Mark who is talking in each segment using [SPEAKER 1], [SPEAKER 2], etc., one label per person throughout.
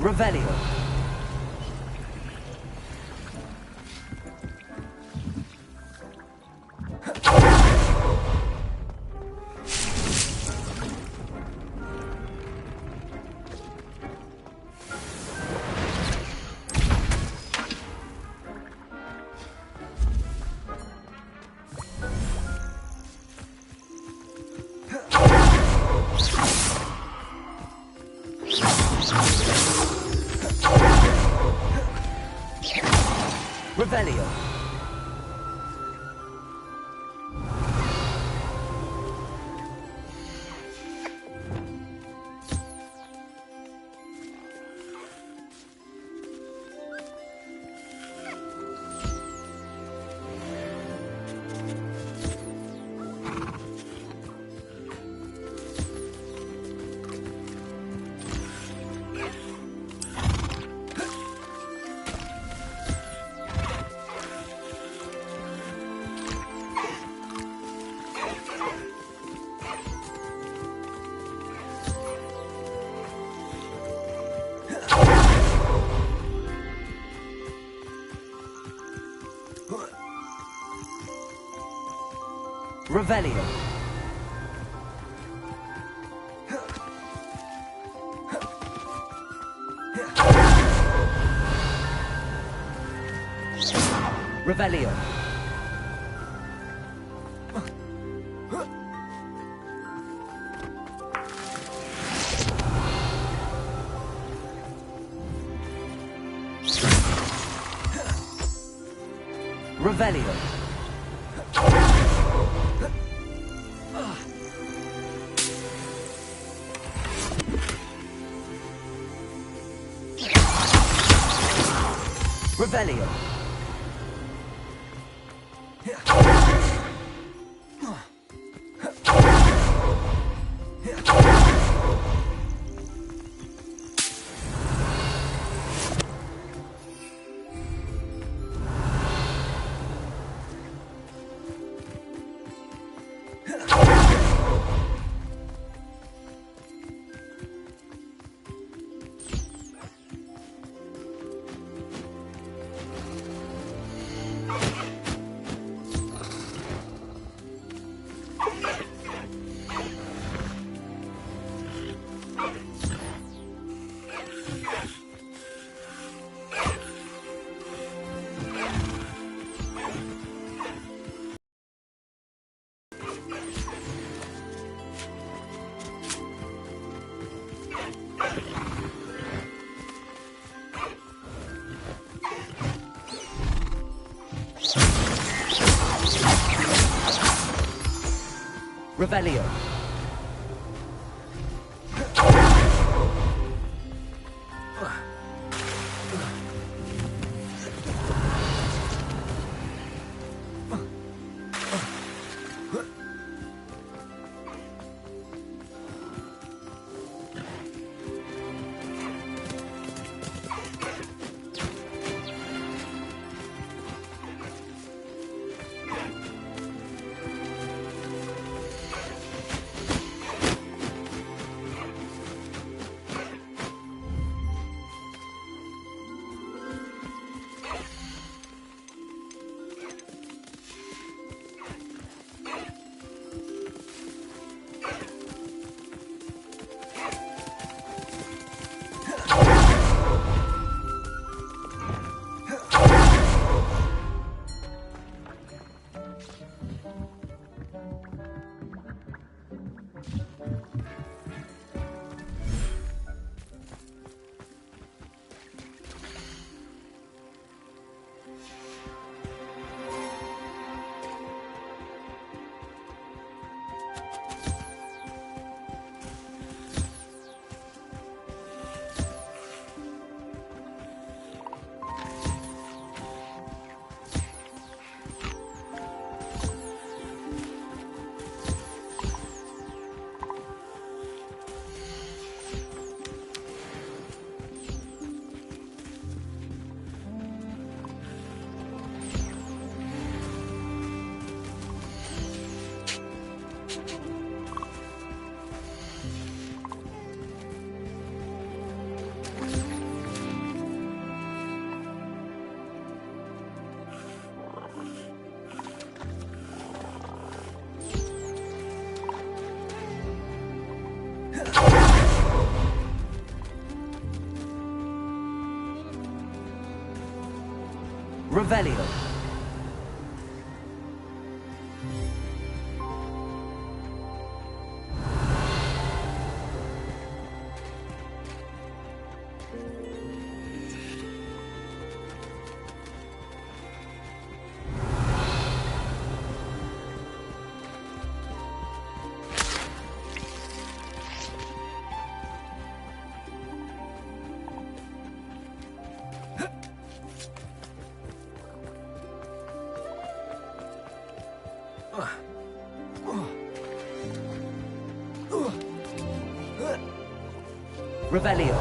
[SPEAKER 1] Revelio. Revelio. Revelio. Revelio. Revelio. Revelio. Revelio. Revelio. Revelio.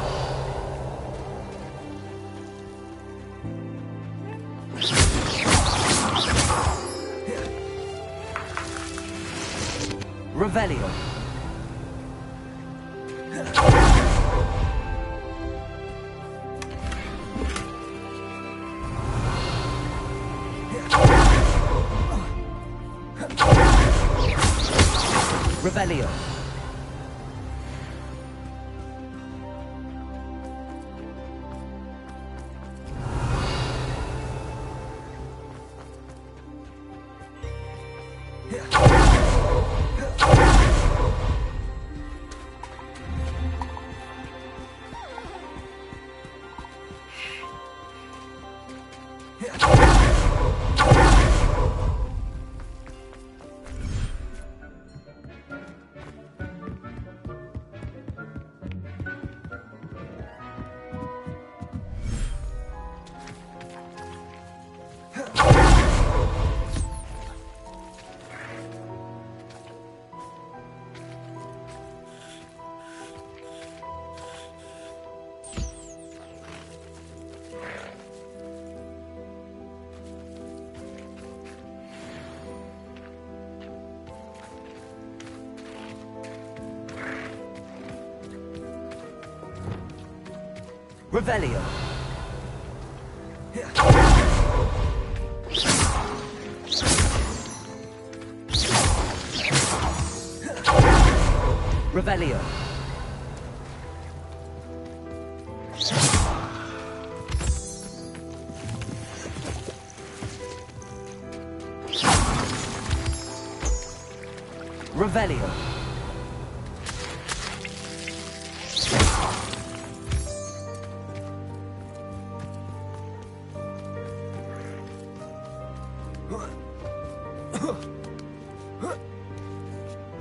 [SPEAKER 1] Revelio. Revelio. Revelio. Revelio. Revelio.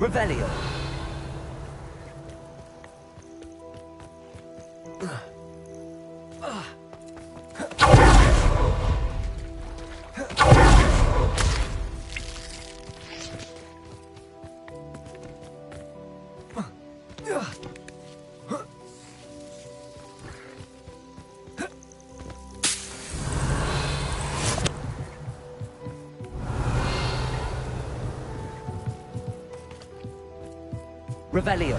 [SPEAKER 1] Revelio. Revelio.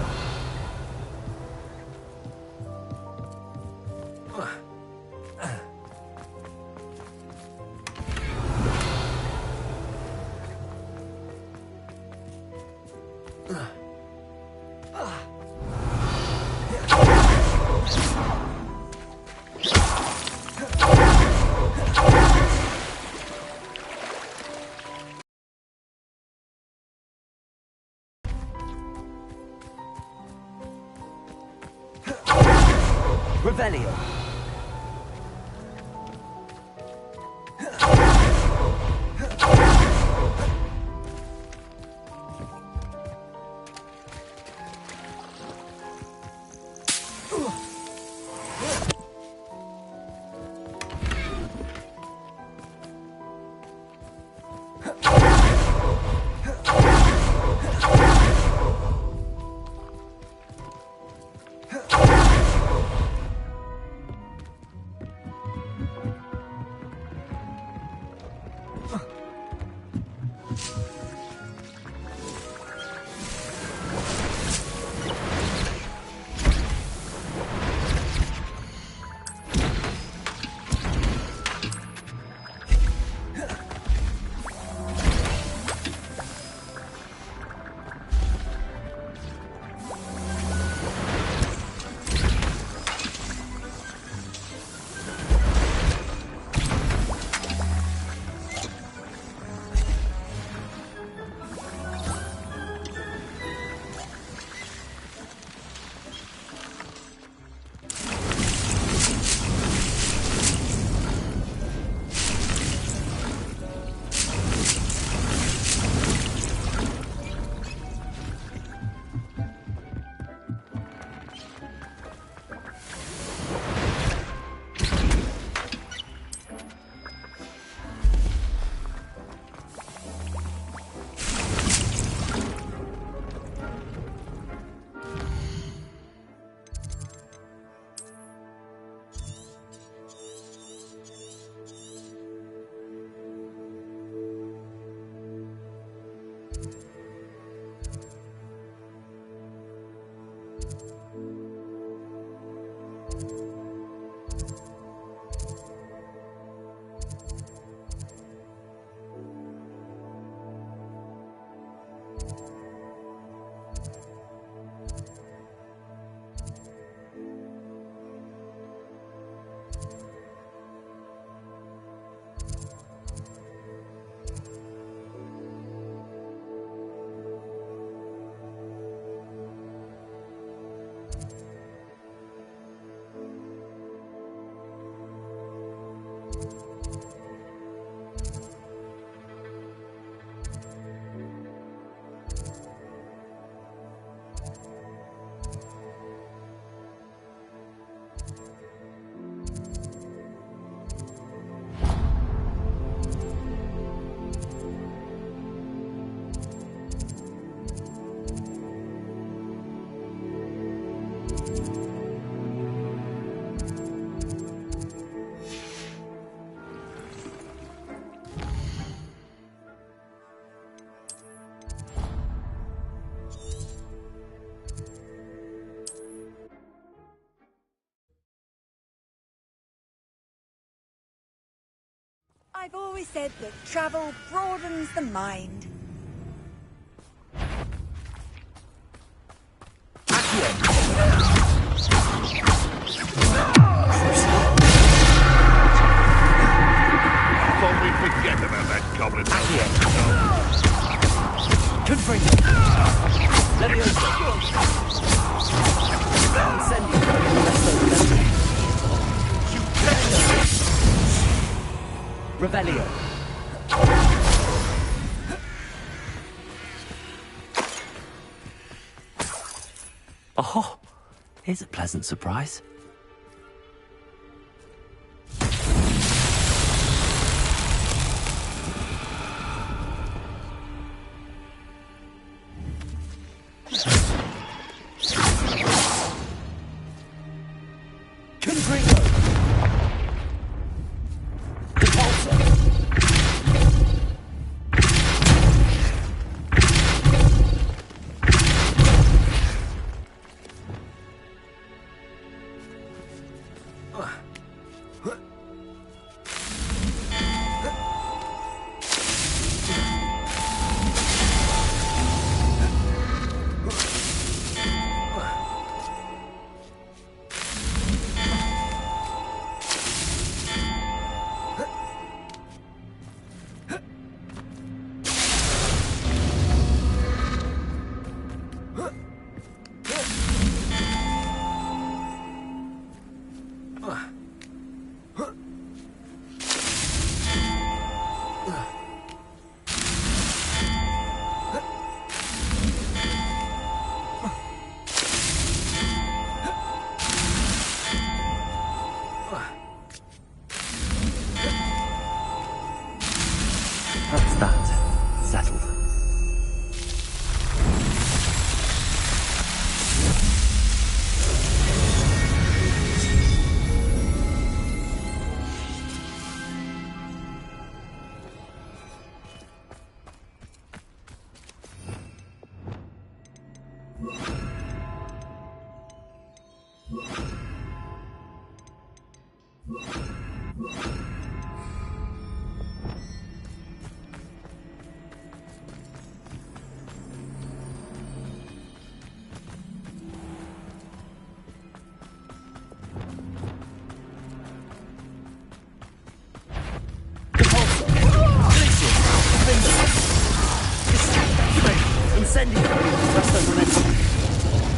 [SPEAKER 1] Revelio.
[SPEAKER 2] I've always said that travel broadens the mind.
[SPEAKER 3] Thought we'd forget about that goblin.
[SPEAKER 1] Confringo. Levioso. Incendio. Revelio. Oh, here's a pleasant surprise. That's that. Settled.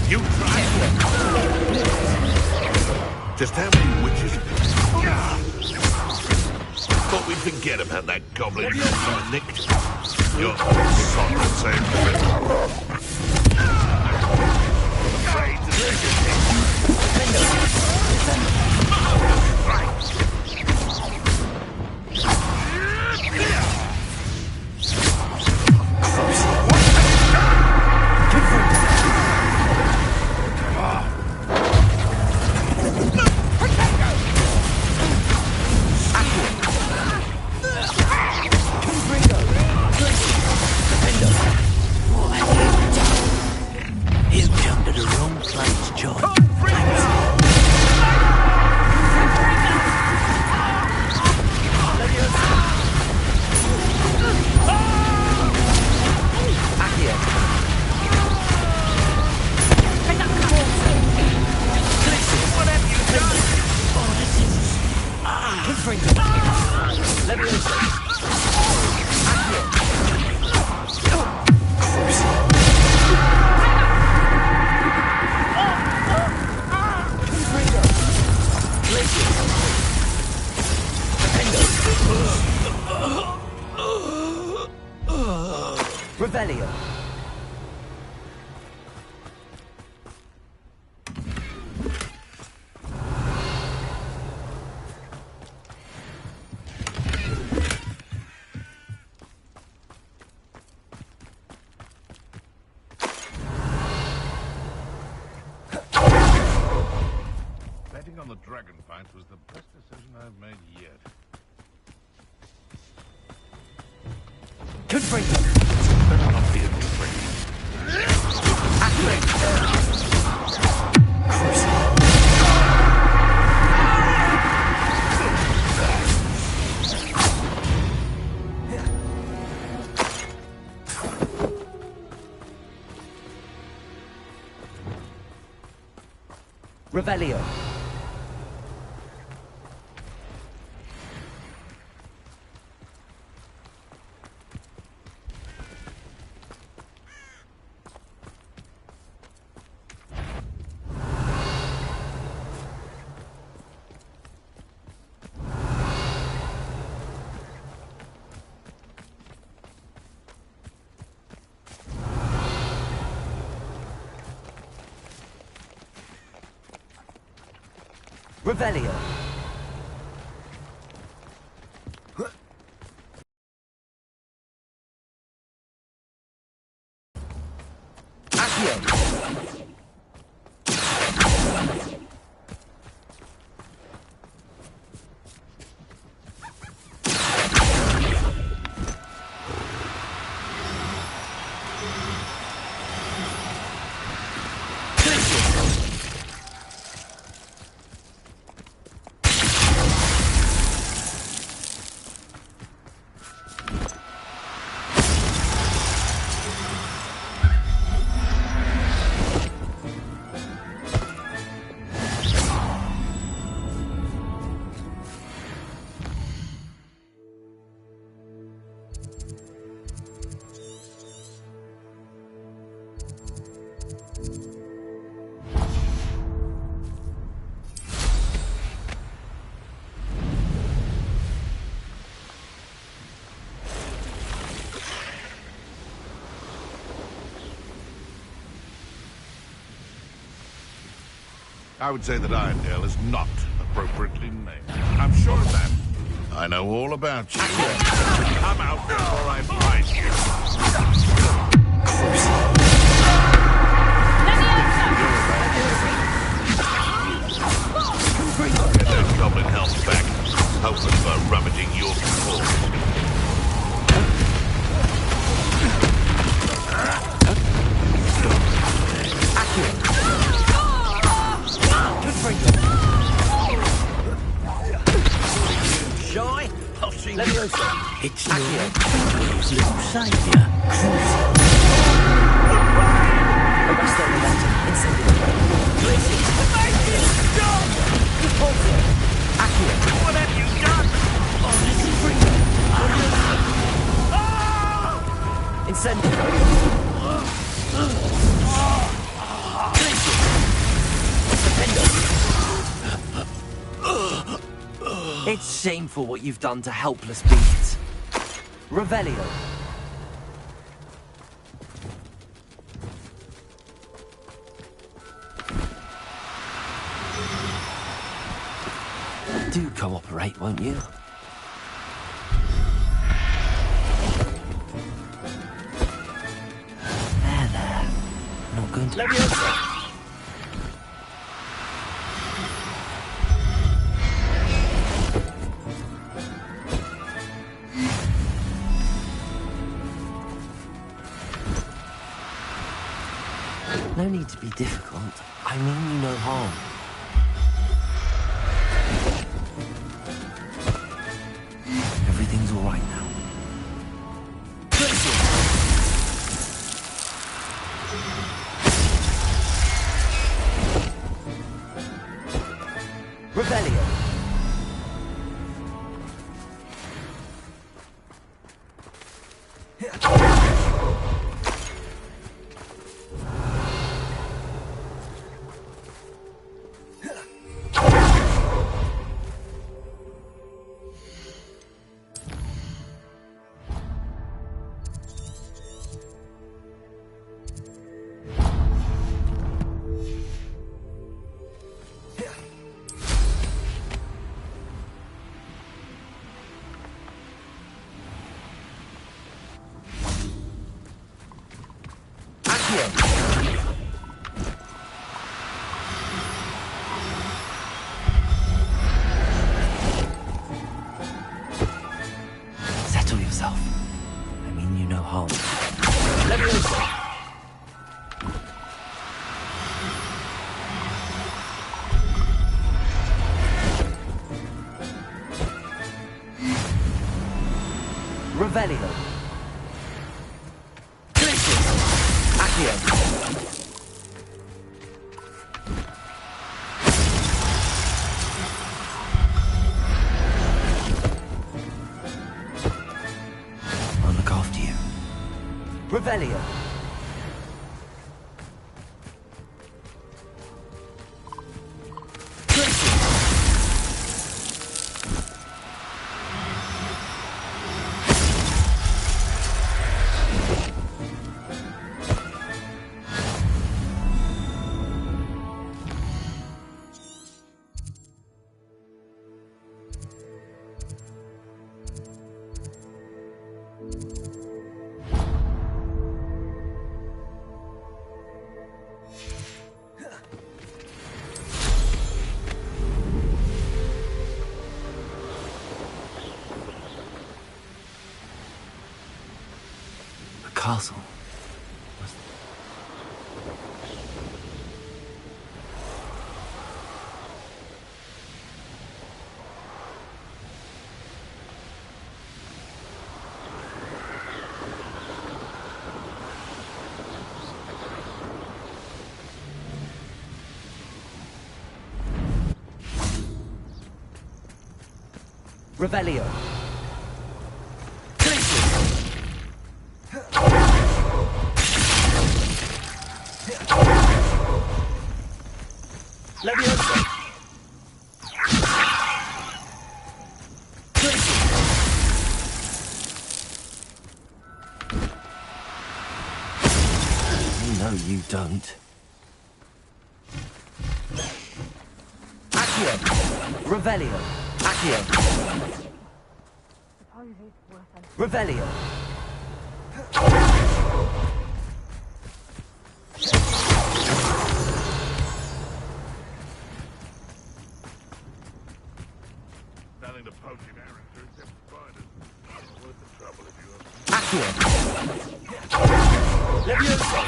[SPEAKER 3] You try. Just how many witches? Thought we'd forget about that goblin you nicked. Your son would say afraid to take
[SPEAKER 1] Revelio.
[SPEAKER 3] betting on the dragon fight was the best decision I've made yet.
[SPEAKER 1] Confringo.
[SPEAKER 3] Better not be a trick.
[SPEAKER 1] Revelio. Revelio. Accio.
[SPEAKER 3] I would say that Irondale is not appropriately named. I'm sure of that. I know all about you. Come out before I find you. Get that goblin helmet back. Hopeless for rummaging your claws.
[SPEAKER 1] Shy? I'll see you. It's
[SPEAKER 4] Your little saviour.
[SPEAKER 1] Arrest the momentum. Incendiary.
[SPEAKER 4] Stop!
[SPEAKER 1] Accio.
[SPEAKER 4] What have you done? Oh,
[SPEAKER 1] Incendiary. It's shameful what you've done to helpless beasts. Revelio. Do cooperate, won't you? There. Not going to...
[SPEAKER 4] Leviosa!
[SPEAKER 1] No need to be difficult. I mean you no harm. Everything's all right now. Revelio. Settle yourself. I mean you no harm. Leviosa. Revelio. Accio. Revelio. Castle. Revelio. Leviosa. No, you don't. Accio. Revelio. Accio. Revelio.
[SPEAKER 3] Nothing to poach in character except spiders. Not worth the trouble if you
[SPEAKER 1] Accio. Leviosa.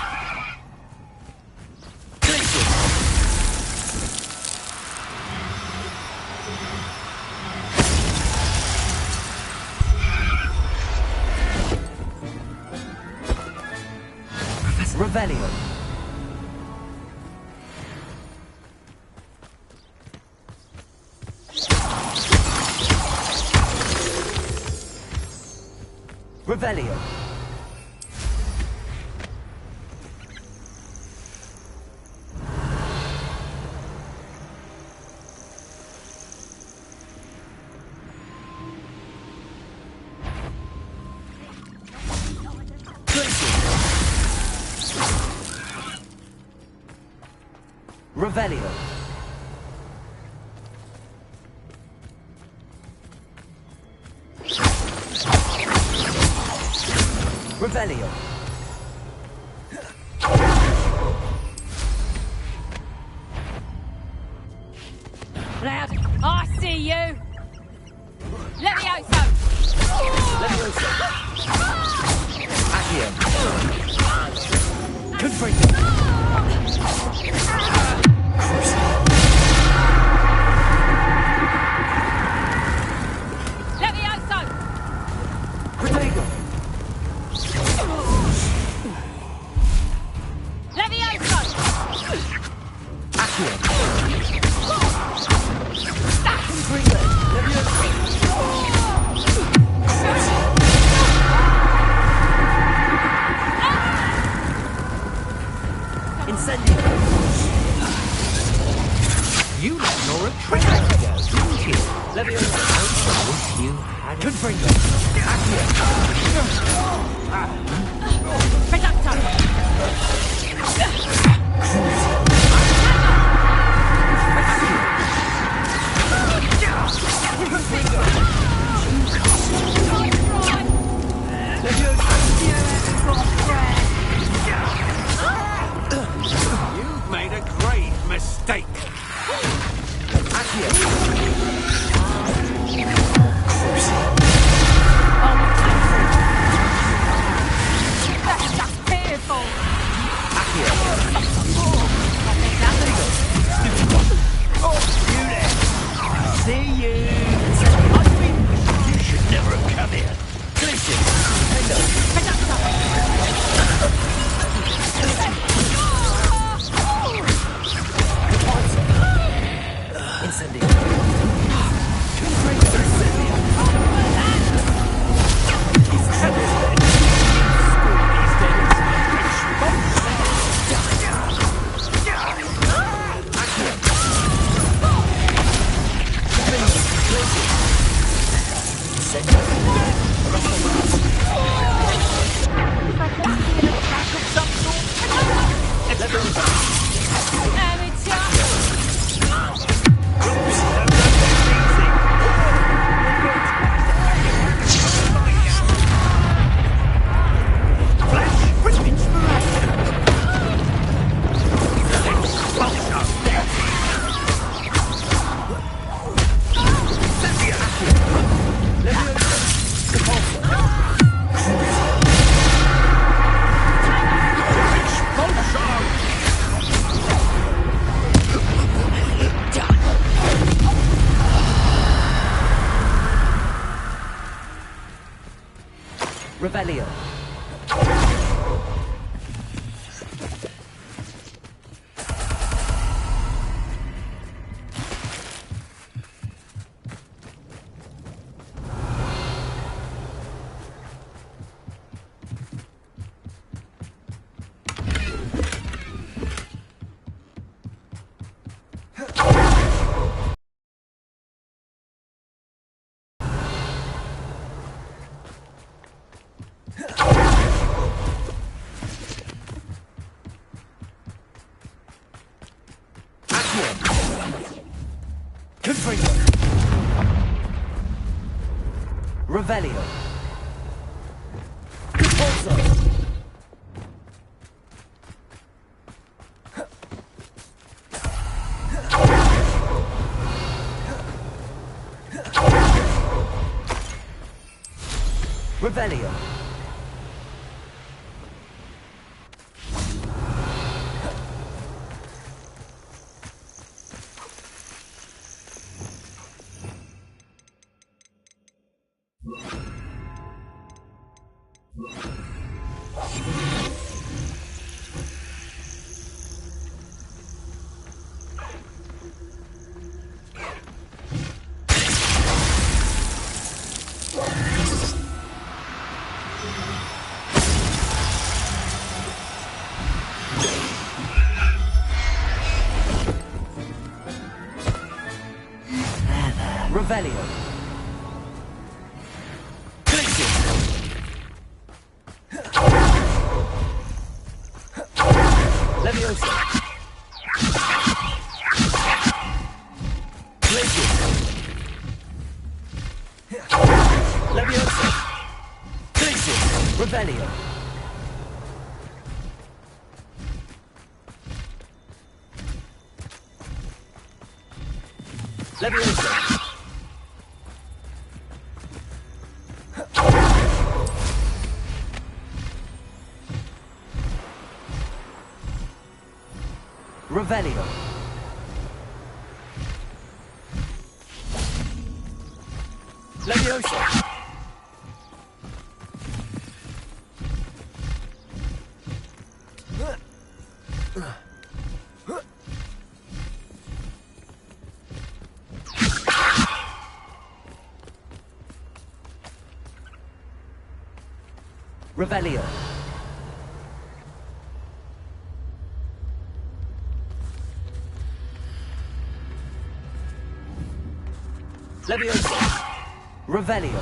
[SPEAKER 1] Revelio. Revelio. Revelio. Revelio.
[SPEAKER 5] Loud, I see you! Levioso!
[SPEAKER 1] Leviosa. Accio. Confringo.
[SPEAKER 5] Levioso!
[SPEAKER 1] Protego.
[SPEAKER 5] Levioso!
[SPEAKER 1] Accio. Confringo. Leviosa. Incendio.
[SPEAKER 4] You let Nora trick us, didn't you?
[SPEAKER 1] Leviosa.
[SPEAKER 4] I wish you had.
[SPEAKER 1] Confringo. Accio.
[SPEAKER 5] Reducto!
[SPEAKER 4] You've made a grave mistake.
[SPEAKER 5] That's just pitiful!
[SPEAKER 4] See you. You should never have come here.
[SPEAKER 1] Incendio.
[SPEAKER 4] School these days.
[SPEAKER 1] Revelio. Revelio. Repulso. Revelio. Revelio. Leviosa. Leviosa. Revelio. Leviosa. Revelio. Leviosa. Revelio. Leviosa. Revelio.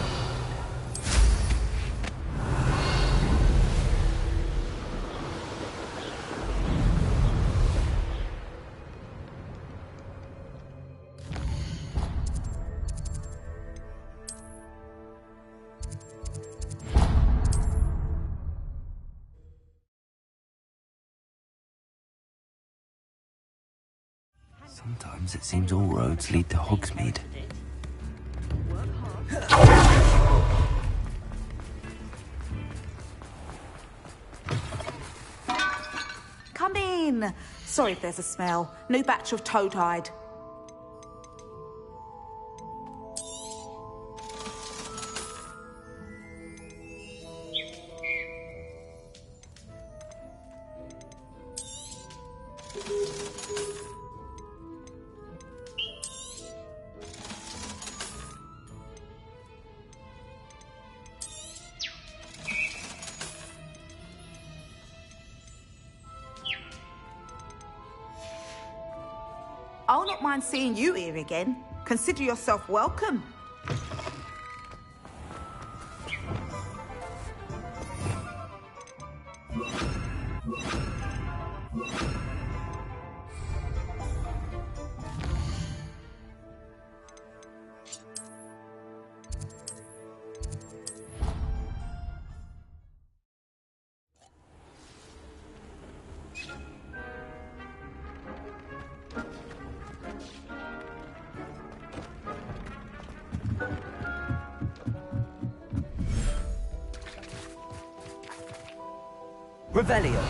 [SPEAKER 1] Sometimes it seems all roads lead to Hogsmeade.
[SPEAKER 2] Come in. Sorry if there's a smell. New batch of toad-hide. I'll not mind seeing you here again. Consider yourself welcome.
[SPEAKER 1] Revelio.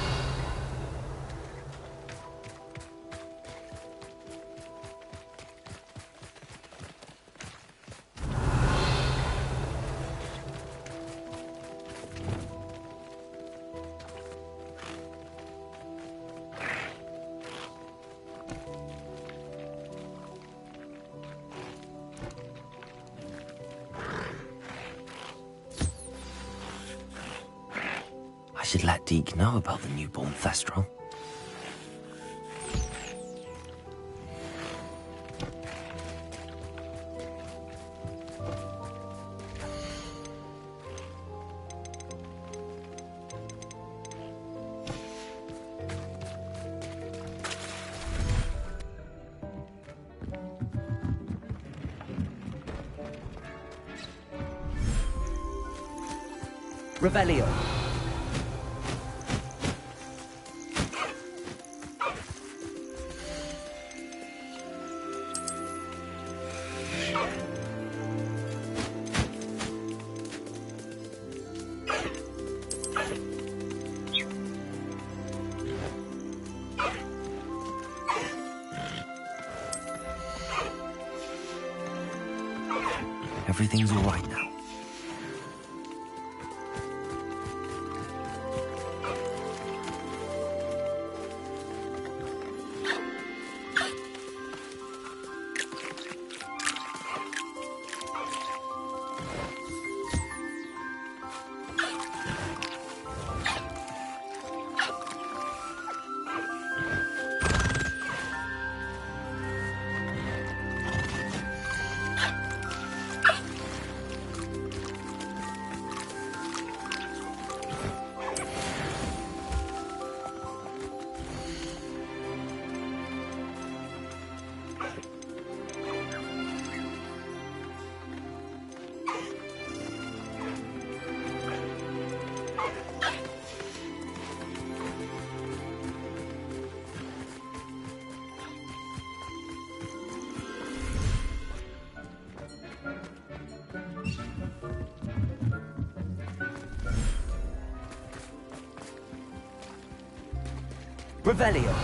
[SPEAKER 1] I should let Deke know about the newborn Thestral. Revelio. Everything's all right now. Revelio.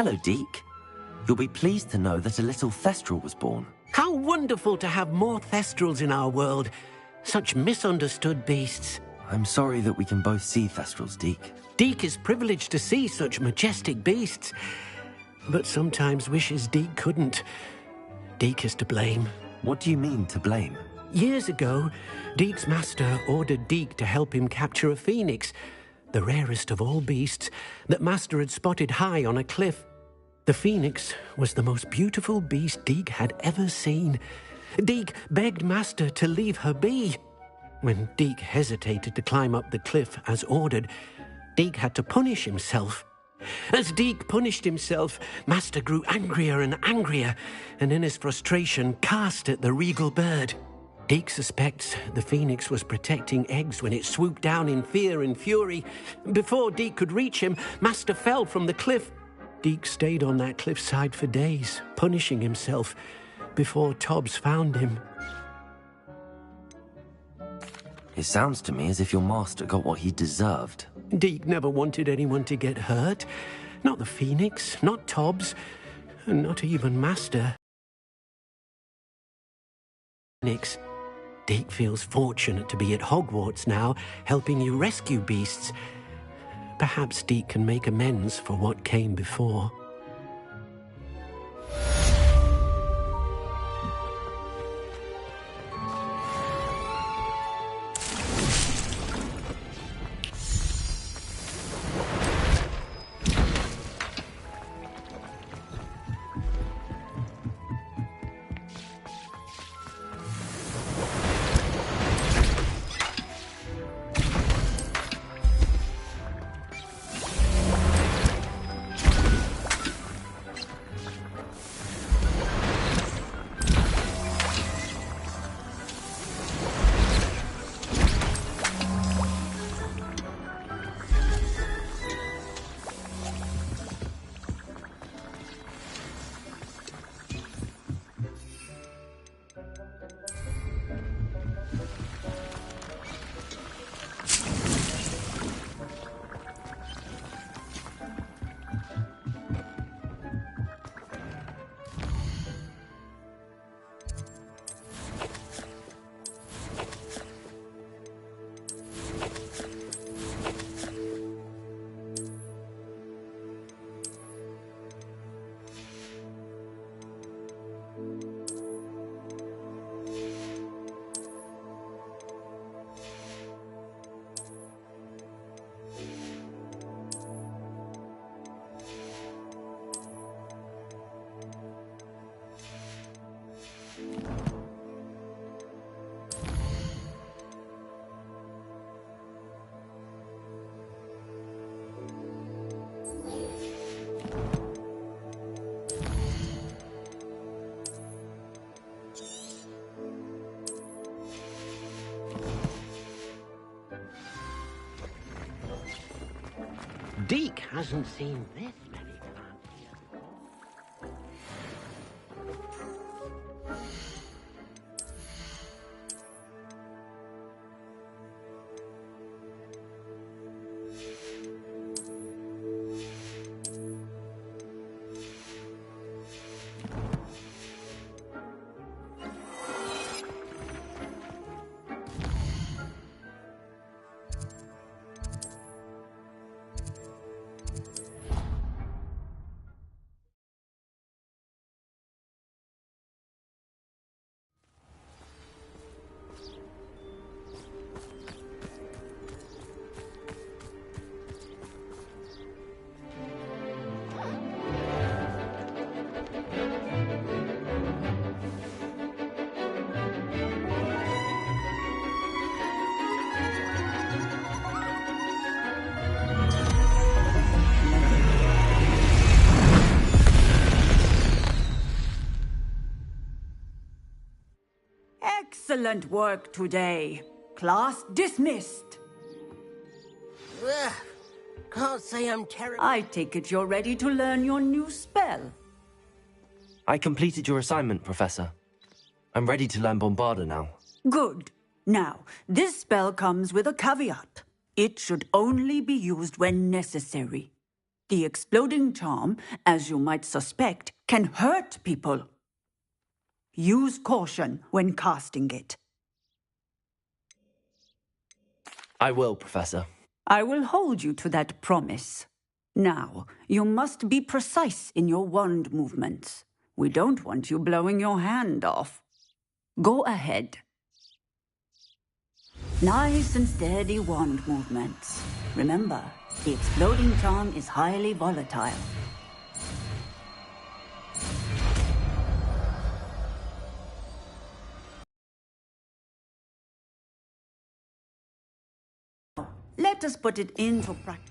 [SPEAKER 1] Hello, Deke. You'll be pleased to know that a little Thestral was born.
[SPEAKER 4] How wonderful to have more Thestrals in our world. Such misunderstood beasts.
[SPEAKER 1] I'm sorry that we can both see Thestrals, Deke.
[SPEAKER 4] Deke is privileged to see such majestic beasts, but sometimes wishes Deke couldn't. Deke is to blame.
[SPEAKER 1] What do you mean, to blame?
[SPEAKER 4] Years ago, Deke's master ordered Deke to help him capture a phoenix, the rarest of all beasts that master had spotted high on a cliff. The phoenix was the most beautiful beast Deke had ever seen. Deke begged master to leave her be. When Deke hesitated to climb up the cliff as ordered, Deke had to punish himself. As Deke punished himself, master grew angrier and angrier, and in his frustration cast at the regal bird. Deke suspects the phoenix was protecting eggs when it swooped down in fear and fury. Before Deke could reach him, master fell from the cliff. Deke stayed on that cliffside for days, punishing himself, before Tobbs found him.
[SPEAKER 1] It sounds to me as if your master got what he deserved.
[SPEAKER 4] Deke never wanted anyone to get hurt. Not the phoenix, not Tobbs, and not even master. Phoenix. Deke feels fortunate to be at Hogwarts now, helping you rescue beasts. Perhaps Deke can make amends for what came before. Deke hasn't seen this many fancy.
[SPEAKER 6] Excellent work today. Class dismissed.
[SPEAKER 7] Ugh, can't say I'm terrible.
[SPEAKER 6] I take it you're ready to learn your new spell.
[SPEAKER 1] I completed your assignment, Professor. I'm ready to learn Bombarda now.
[SPEAKER 6] Good. Now, this spell comes with a caveat. It should only be used when necessary. The exploding charm, as you might suspect, can hurt people. Use caution when casting it.
[SPEAKER 1] I will, Professor.
[SPEAKER 6] I will hold you to that promise. Now, you must be precise in your wand movements. We don't want you blowing your hand off. Go ahead. Nice and steady wand movements. Remember, the exploding charm is highly volatile. Let us put it into practice.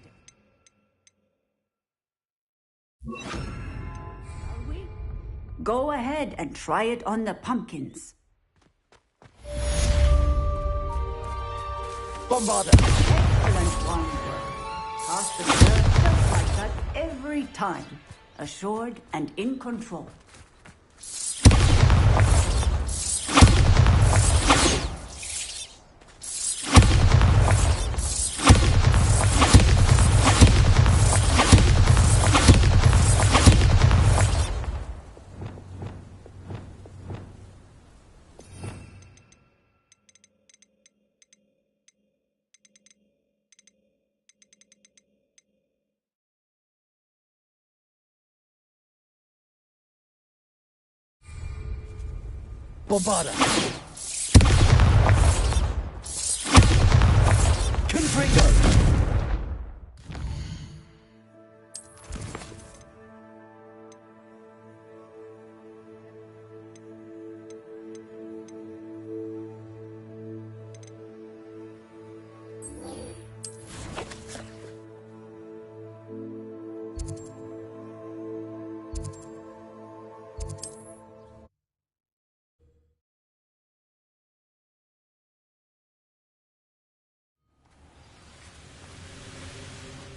[SPEAKER 6] Shall we? Go ahead and try it on the pumpkins.
[SPEAKER 1] Bombarda!
[SPEAKER 6] Excellent wand work. Cast the bird just like that every time. Assured and in control.
[SPEAKER 1] Bombarda! Confringo!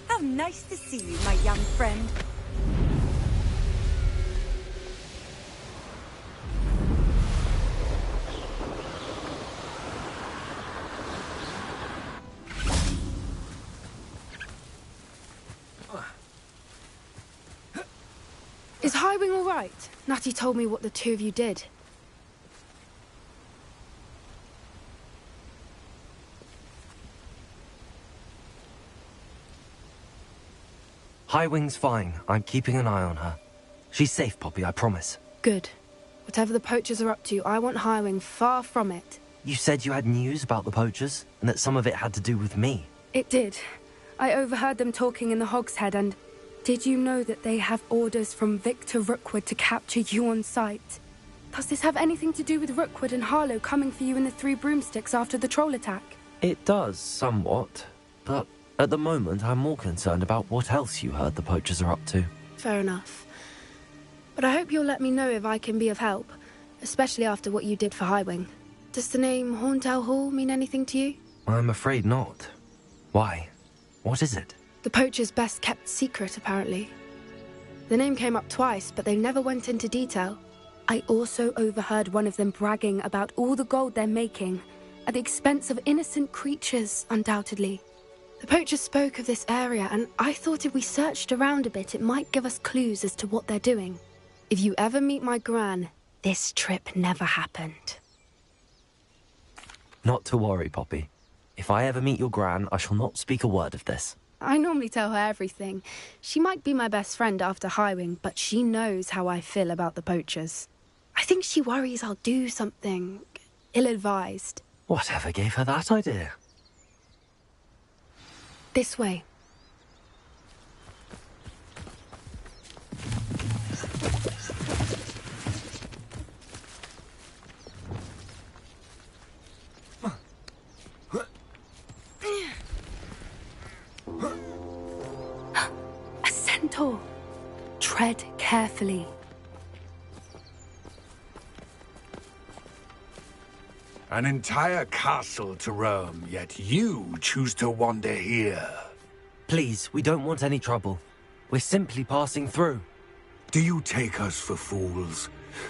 [SPEAKER 5] How nice to see you, my young friend.
[SPEAKER 8] Is Highwing all right? Natty told me what the two of you did.
[SPEAKER 1] Highwing's fine. I'm keeping an eye on her. She's safe, Poppy, I promise.
[SPEAKER 8] Good. Whatever the poachers are up to, I want Highwing far from it.
[SPEAKER 1] You said you had news about the poachers, and that some of it had to do with me.
[SPEAKER 8] It did. I overheard them talking in the Hogshead, and did you know that they have orders from Victor Rookwood to capture you on sight? Does this have anything to do with Rookwood and Harlow coming for you in the Three Broomsticks after the troll attack?
[SPEAKER 1] It does, somewhat. But at the moment, I'm more concerned about what else you heard the poachers are up to.
[SPEAKER 8] Fair enough. But I hope you'll let me know if I can be of help, especially after what you did for Highwing. Does the name Horndale Hall mean anything to you?
[SPEAKER 1] I'm afraid not. Why? What is it?
[SPEAKER 8] The poacher's best kept secret, apparently. The name came up twice, but they never went into detail. I also overheard one of them bragging about all the gold they're making, at the expense of innocent creatures, undoubtedly. The poacher spoke of this area, and I thought if we searched around a bit, it might give us clues as to what they're doing. If you ever meet my gran, this trip never happened.
[SPEAKER 1] Not to worry, Poppy. If I ever meet your gran, I shall not speak a word of this.
[SPEAKER 8] I normally tell her everything. She might be my best friend after Highwing, but she knows how I feel about the poachers. I think she worries I'll do something ill-advised.
[SPEAKER 1] Whatever gave her that idea?
[SPEAKER 8] This way. A centaur. Tread carefully.
[SPEAKER 9] An entire castle to roam, yet you choose to wander here.
[SPEAKER 1] Please, we don't want any trouble. We're simply passing through.
[SPEAKER 9] Do you take us for fools?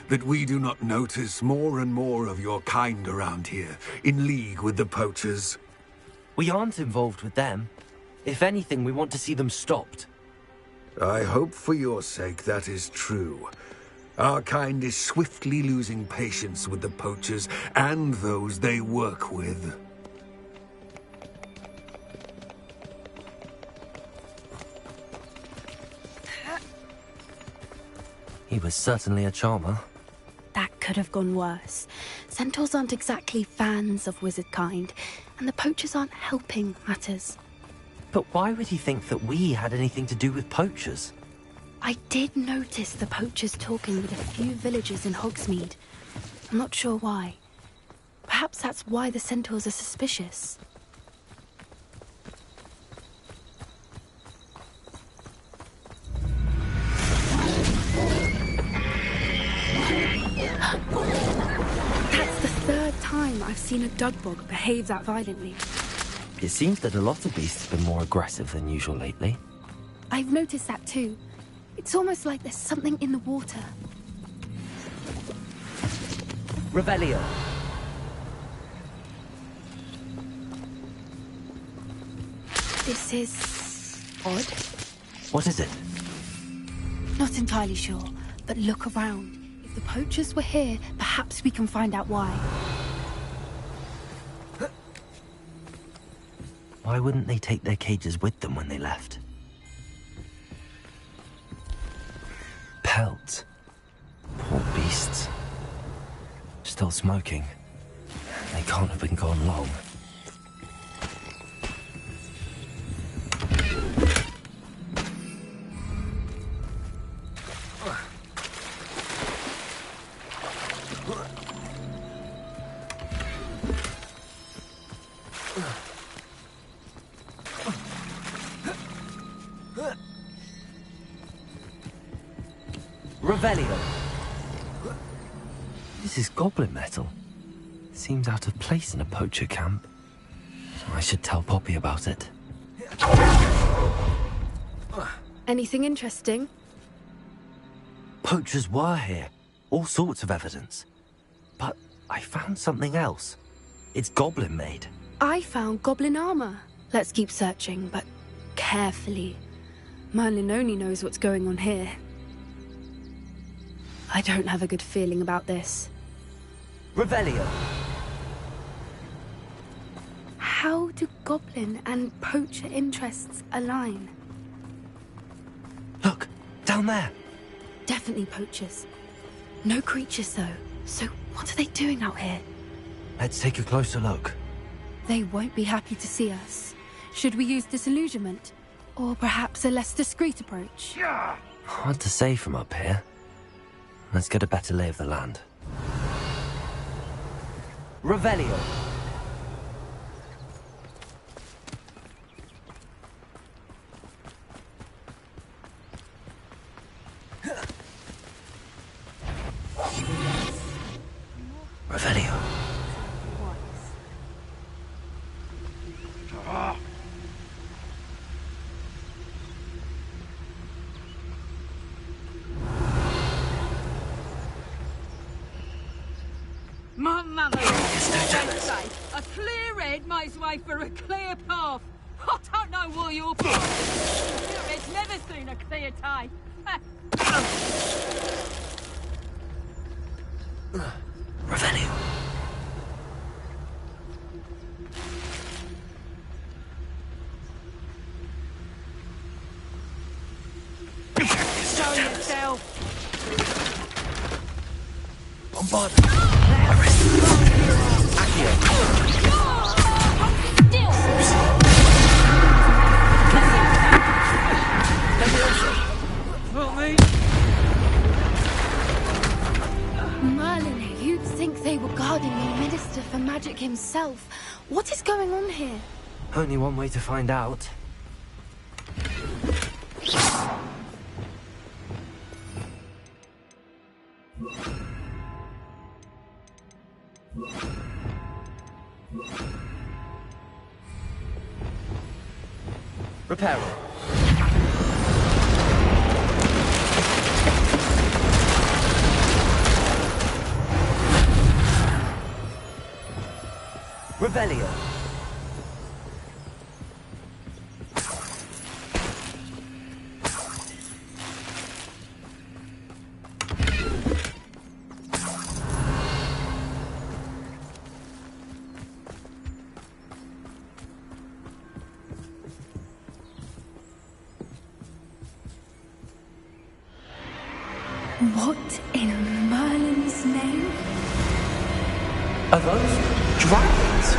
[SPEAKER 9] That we do not notice more and more of your kind around here, in league with the poachers?
[SPEAKER 1] We aren't involved with them. If anything, we want to see them stopped.
[SPEAKER 9] I hope for your sake that is true. Our kind is swiftly losing patience with the poachers and those they work with.
[SPEAKER 1] He was certainly a charmer.
[SPEAKER 8] That could have gone worse. Centaurs aren't exactly fans of wizard kind, and the poachers aren't helping matters.
[SPEAKER 1] But why would he think that we had anything to do with poachers?
[SPEAKER 8] I did notice the poachers talking with a few villagers in Hogsmeade. I'm not sure why. Perhaps that's why the centaurs are suspicious. That's the third time I've seen a dugbog behave that violently.
[SPEAKER 1] It seems that a lot of beasts have been more aggressive than usual lately.
[SPEAKER 8] I've noticed that too. It's almost like there's something in the water.
[SPEAKER 1] Revelio.
[SPEAKER 8] This is odd.
[SPEAKER 1] What is it?
[SPEAKER 8] Not entirely sure, but look around. If the poachers were here, perhaps we can find out why.
[SPEAKER 1] Why wouldn't they take their cages with them when they left? Pelts. Poor beasts. Still smoking. They can't have been gone long. Revelio. This is goblin metal. Seems out of place in a poacher camp. I should tell Poppy about it.
[SPEAKER 8] Anything interesting?
[SPEAKER 1] Poachers were here. All sorts of evidence. But I found something else. It's goblin made.
[SPEAKER 8] I found goblin armor. Let's keep searching, but carefully. Merlin only knows what's going on here. I don't have a good feeling about this.
[SPEAKER 1] Revelio.
[SPEAKER 8] How do goblin and poacher interests align?
[SPEAKER 1] Look, down there.
[SPEAKER 8] Definitely poachers. No creatures, though. So what are they doing out here?
[SPEAKER 1] Let's take a closer look.
[SPEAKER 8] They won't be happy to see us. Should we use disillusionment? Or perhaps a less discreet approach?
[SPEAKER 1] Hard to say from up here. Let's get a better lay of the land. Revelio. Revelio.
[SPEAKER 10] My mother always say, a clear head makes way for a clear path. I don't know what you're for. Clear head's never seen a clear day.
[SPEAKER 1] Revelio.
[SPEAKER 10] Show yourself.
[SPEAKER 1] Bombard.
[SPEAKER 8] Merlin, you'd think they were guarding the Minister for Magic himself. What is going on here?
[SPEAKER 1] Only one way to find out. Repair it. Revelio.
[SPEAKER 8] What in Merlin's name?
[SPEAKER 1] Are those dragons?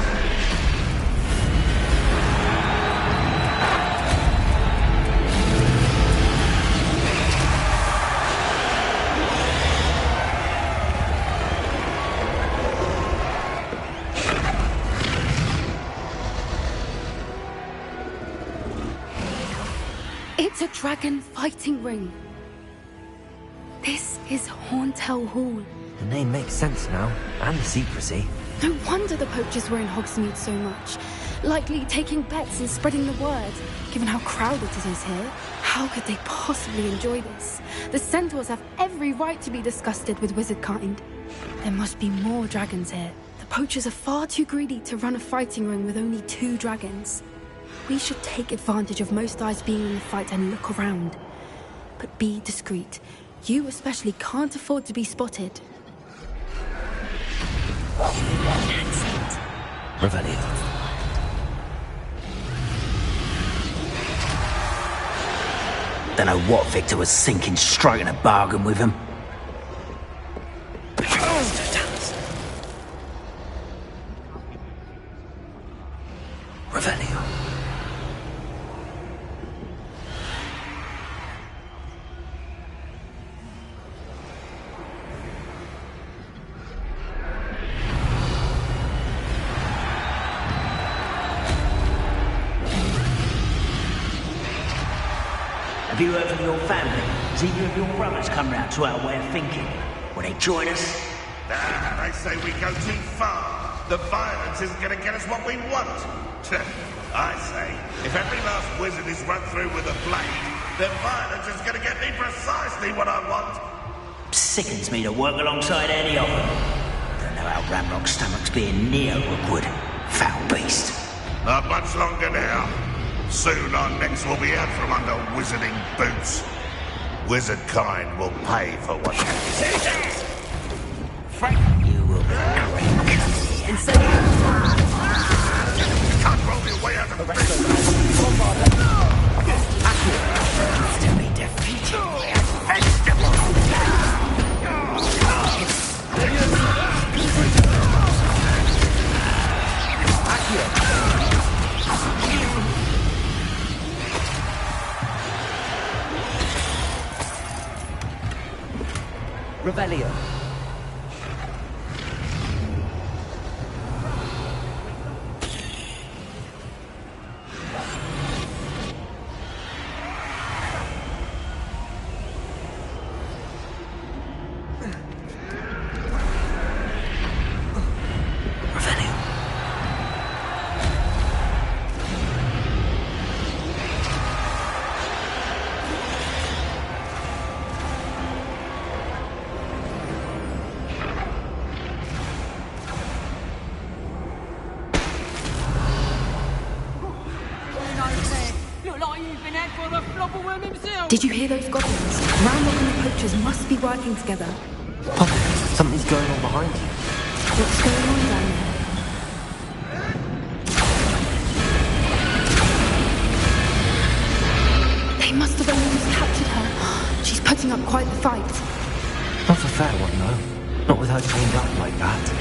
[SPEAKER 8] It's a dragon fighting ring. This is Horntail Hall.
[SPEAKER 1] The name makes sense now, and the secrecy.
[SPEAKER 8] No wonder the poachers were in Hogsmeade so much. Likely taking bets and spreading the word, given how crowded it is here. How could they possibly enjoy this? The centaurs have every right to be disgusted with wizard kind. There must be more dragons here. The poachers are far too greedy to run a fighting ring with only 2 dragons. We should take advantage of most eyes being in the fight and look around. But be discreet. You especially can't afford to be spotted. That's it.
[SPEAKER 1] Revelio.
[SPEAKER 11] Don't know what Victor was thinking, striking a bargain with him.
[SPEAKER 1] Revelio.
[SPEAKER 11] Have you heard from your family? Has either of your brothers come round to our way of thinking? Will they join us?
[SPEAKER 3] They say we go too far. The violence isn't going to get us what we want. I say, if every last wizard is run through with a blade, then violence is going to get me precisely what I want.
[SPEAKER 11] Sickens me to work alongside any of them. Don't know how Ramrock's stomach's being near Rookwood. Foul beast.
[SPEAKER 3] Not much longer now. Soon our necks will be out from under wizarding boots. Wizard kind will pay for what they did.
[SPEAKER 11] Frank, you will be great.
[SPEAKER 3] Instead can't roll your way out of the rest of
[SPEAKER 11] to be defeated by a vegetable.
[SPEAKER 1] Revelio.
[SPEAKER 8] Did you hear those goblins? Ramrock and the poachers must be working together.
[SPEAKER 1] Pop, something's going on behind you.
[SPEAKER 8] What's going on down there? They must have only just captured her. She's putting up quite the fight.
[SPEAKER 1] Not a fair one, though. Not with her chained up like that.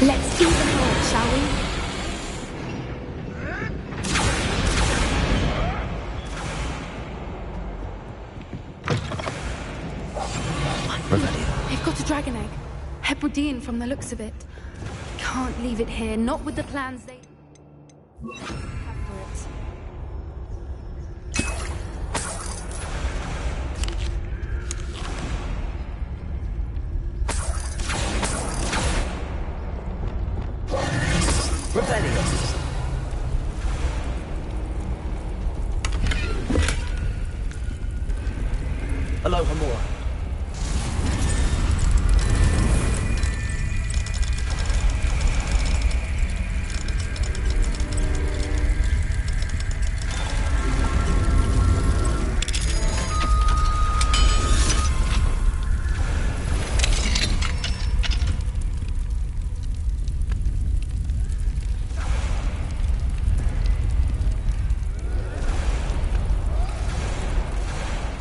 [SPEAKER 8] Let's even her up, shall we? They've got a dragon egg. Hebridean from the looks of it. Can't leave it here, not with the plans they...
[SPEAKER 1] Revelio. Aloha Moa.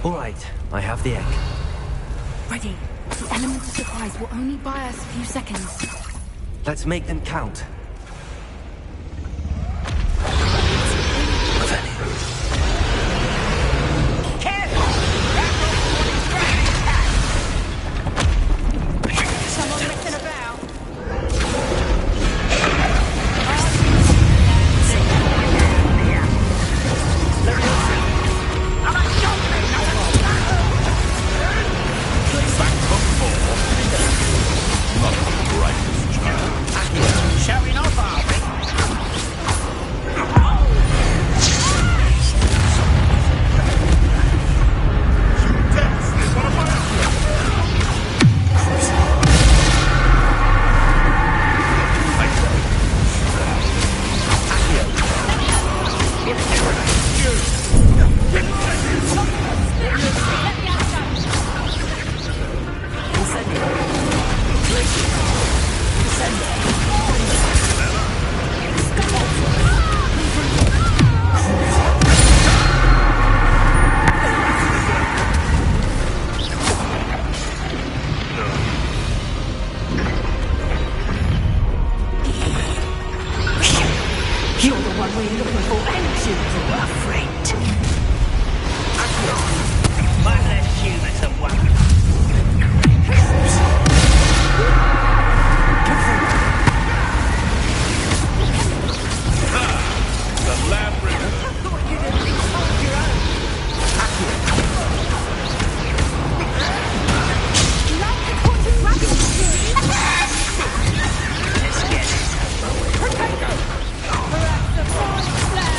[SPEAKER 1] All right, I have the egg.
[SPEAKER 8] Ready. The element of surprise will only buy us a few seconds.
[SPEAKER 1] Let's make them count.
[SPEAKER 2] Someone messing about?
[SPEAKER 11] Showing off, are we?
[SPEAKER 6] You're the one we're looking for, ain't you, our friend?
[SPEAKER 11] One less human to worry.
[SPEAKER 3] The labyrinth.
[SPEAKER 2] I thought you'd at least hold your own.
[SPEAKER 5] Like the quantum dragon series.
[SPEAKER 11] Let's get it.
[SPEAKER 5] Potato. Perhaps the fine plan.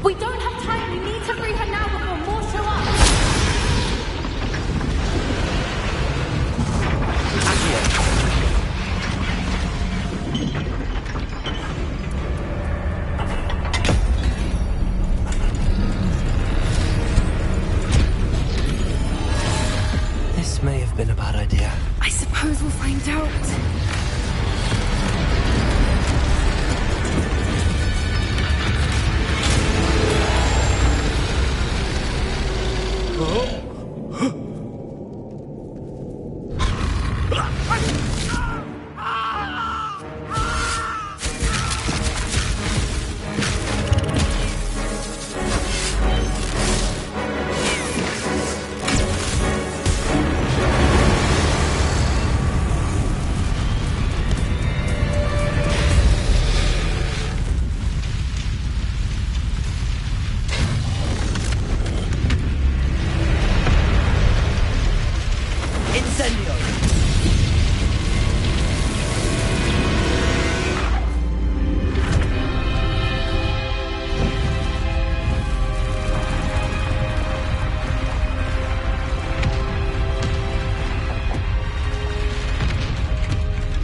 [SPEAKER 8] We don't have time. We need to free her now before more show up.
[SPEAKER 1] This may have been a bad idea.
[SPEAKER 8] I suppose we'll find out.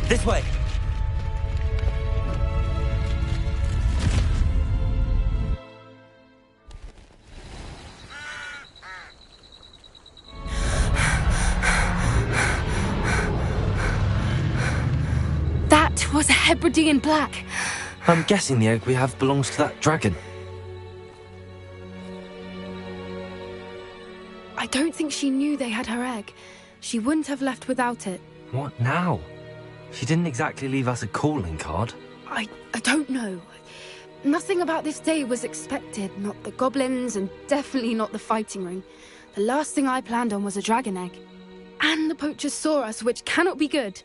[SPEAKER 1] This way.
[SPEAKER 8] That was a Hebridean black.
[SPEAKER 1] I'm guessing the egg we have belongs to that dragon.
[SPEAKER 8] I don't think she knew they had her egg. She wouldn't have left without it.
[SPEAKER 1] What now? She didn't exactly leave us a calling card.
[SPEAKER 8] I don't know. Nothing about this day was expected. Not the goblins, and definitely not the fighting ring. The last thing I planned on was a dragon egg. And the poachers saw us, which cannot be good.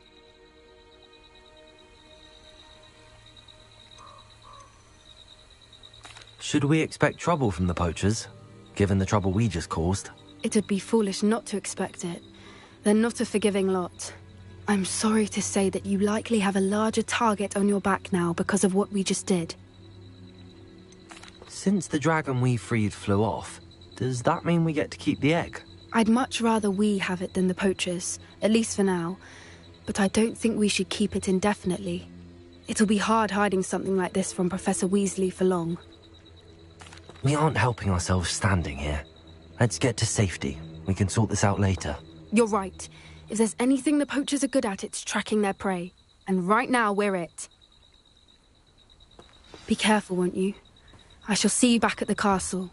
[SPEAKER 1] Should we expect trouble from the poachers, given the trouble we just caused?
[SPEAKER 8] It'd be foolish not to expect it. They're not a forgiving lot. I'm sorry to say that you likely have a larger target on your back now because of what we just did.
[SPEAKER 1] Since the dragon we freed flew off, does that mean we get to keep the egg?
[SPEAKER 8] I'd much rather we have it than the poachers, at least for now. But I don't think we should keep it indefinitely. It'll be hard hiding something like this from Professor Weasley for long.
[SPEAKER 1] We aren't helping ourselves standing here. Let's get to safety. We can sort this out later.
[SPEAKER 8] You're right. If there's anything the poachers are good at, it's tracking their prey. And right now, we're it. Be careful, won't you? I shall see you back at the castle.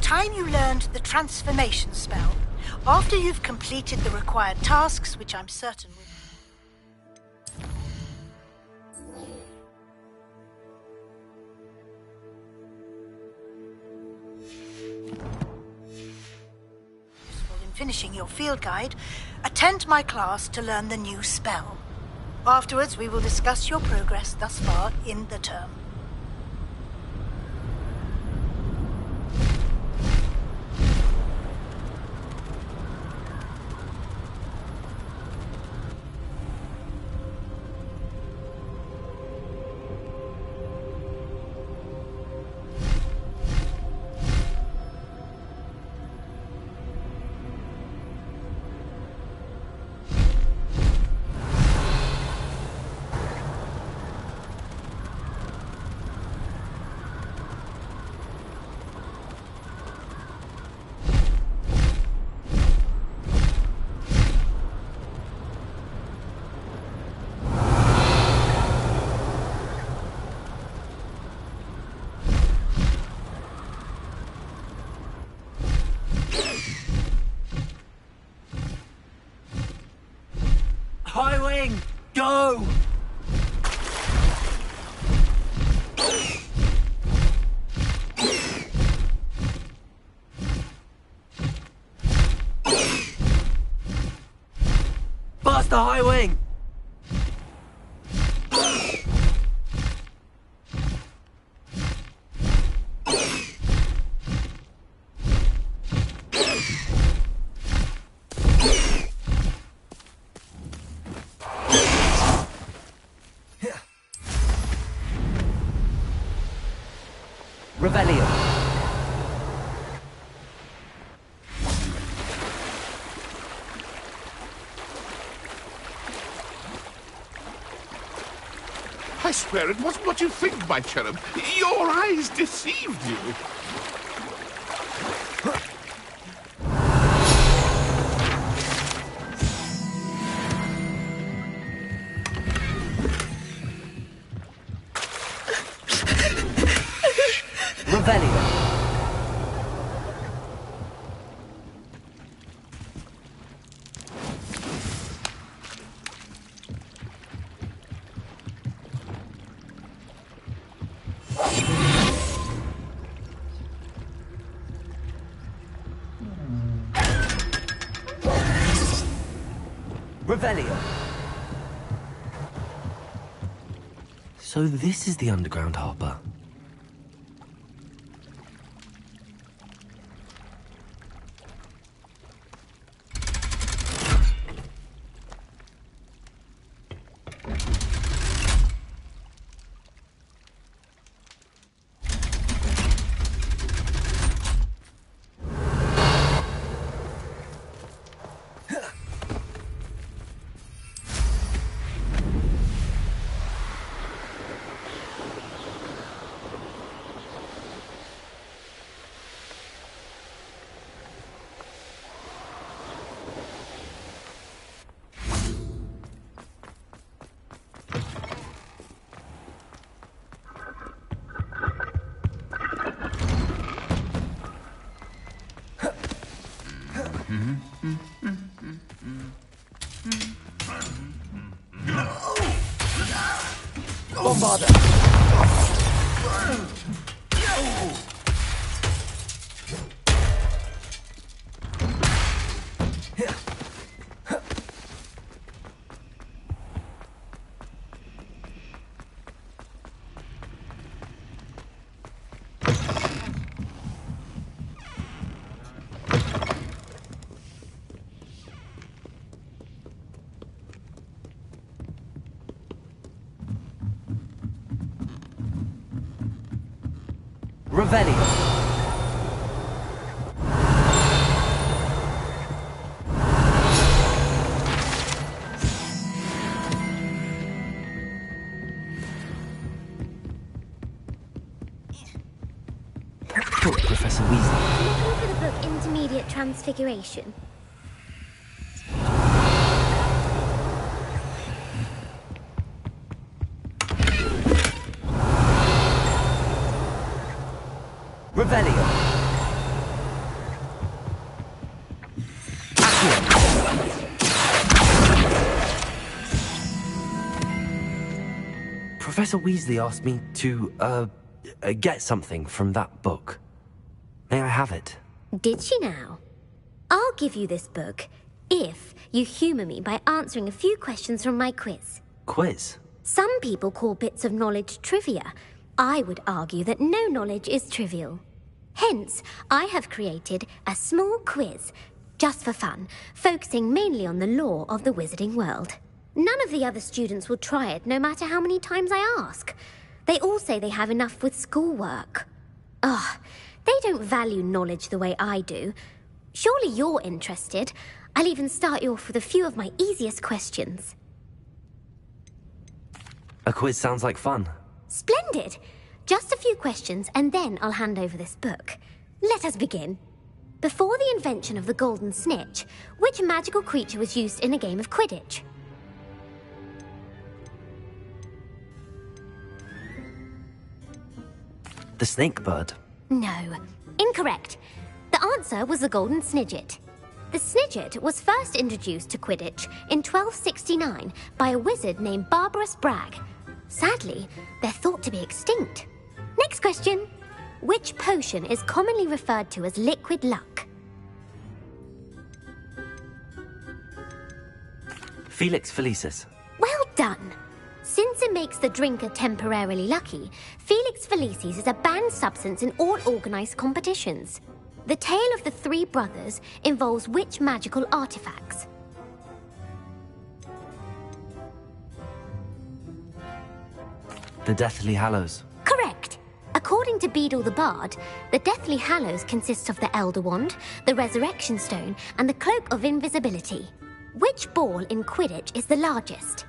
[SPEAKER 12] Time you learned the transformation spell. After you've completed the required tasks, which I'm certain will... Useful in finishing your field guide, attend my class to learn the new spell. Afterwards, we will discuss your progress thus far in the term.
[SPEAKER 1] High wing, go! Bust the high wing! Revelio.
[SPEAKER 3] I swear it wasn't what you think, my cherub. Your eyes deceived you.
[SPEAKER 1] Revelio. Revelio. So this is the underground harbour.
[SPEAKER 7] Bombarder!
[SPEAKER 1] Revelio. Professor Weasley.
[SPEAKER 13] Looking for the book Intermediate Transfiguration.
[SPEAKER 1] Revelio. Professor Weasley asked me to, get something from that book. May I have it?
[SPEAKER 13] Did she now? I'll give you this book if you humour me by answering a few questions from my quiz.
[SPEAKER 1] Quiz?
[SPEAKER 13] Some people call bits of knowledge trivia. I would argue that no knowledge is trivial. Hence, I have created a small quiz, just for fun, focusing mainly on the lore of the wizarding world. None of the other students will try it, no matter how many times I ask. They all say they have enough with schoolwork. Ugh, they don't value knowledge the way I do. Surely you're interested. I'll even start you off with a few of my easiest questions.
[SPEAKER 1] A quiz sounds like fun.
[SPEAKER 13] Splendid! Just a few questions, and then I'll hand over this book. Let us begin. Before the invention of the golden snitch, which magical creature was used in a game of Quidditch?
[SPEAKER 1] The snake bird.
[SPEAKER 13] No. Incorrect. The answer was the golden snidget. The snidget was first introduced to Quidditch in 1269 by a wizard named Barbarous Bragg. Sadly, they're thought to be extinct. Next question. Which potion is commonly referred to as liquid luck?
[SPEAKER 1] Felix Felicis.
[SPEAKER 13] Well done. Since it makes the drinker temporarily lucky, Felix Felicis is a banned substance in all organised competitions. The tale of the three brothers involves which magical artifacts?
[SPEAKER 1] The Deathly Hallows.
[SPEAKER 13] Correct. According to Beedle the Bard, the Deathly Hallows consists of the Elder Wand, the Resurrection Stone, and the Cloak of Invisibility. Which ball in Quidditch is the largest?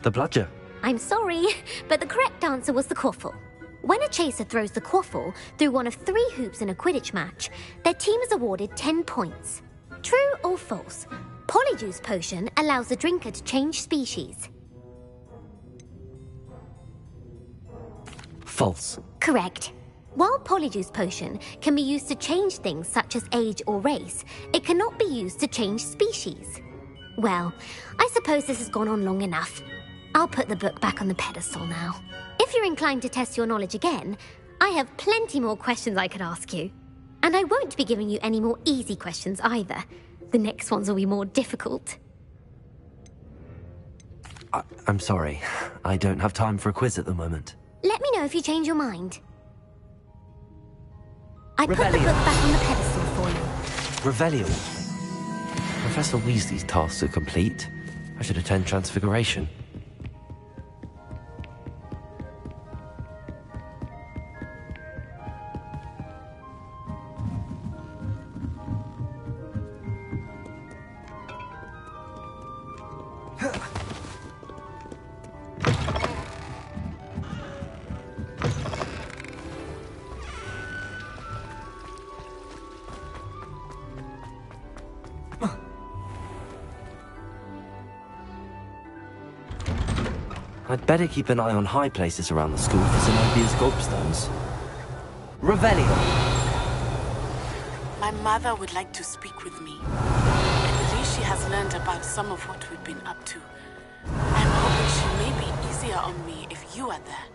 [SPEAKER 1] The Bludger.
[SPEAKER 13] I'm sorry, but the correct answer was the Quaffle. When a chaser throws the Quaffle through one of 3 hoops in a Quidditch match, their team is awarded 10 points. True or false? Polyjuice Potion allows the drinker to change species.
[SPEAKER 1] False.
[SPEAKER 13] Correct. While Polyjuice Potion can be used to change things such as age or race, it cannot be used to change species. Well, I suppose this has gone on long enough. I'll put the book back on the pedestal now. If you're inclined to test your knowledge again, I have plenty more questions I could ask you. And I won't be giving you any more easy questions either. The next ones will be more difficult.
[SPEAKER 1] I'm sorry. I don't have time for a quiz at the moment.
[SPEAKER 13] Let me know if you change your mind. I put the book back on the pedestal for you.
[SPEAKER 1] Revelio. Professor Weasley's tasks are complete. I should attend Transfiguration. I'd better keep an eye on high places around the school for Zenobia's gobstones. Revelio!
[SPEAKER 14] My mother would like to speak with me. I believe she has learned about some of what we've been up to. I'm hoping she may be easier on me if you are there.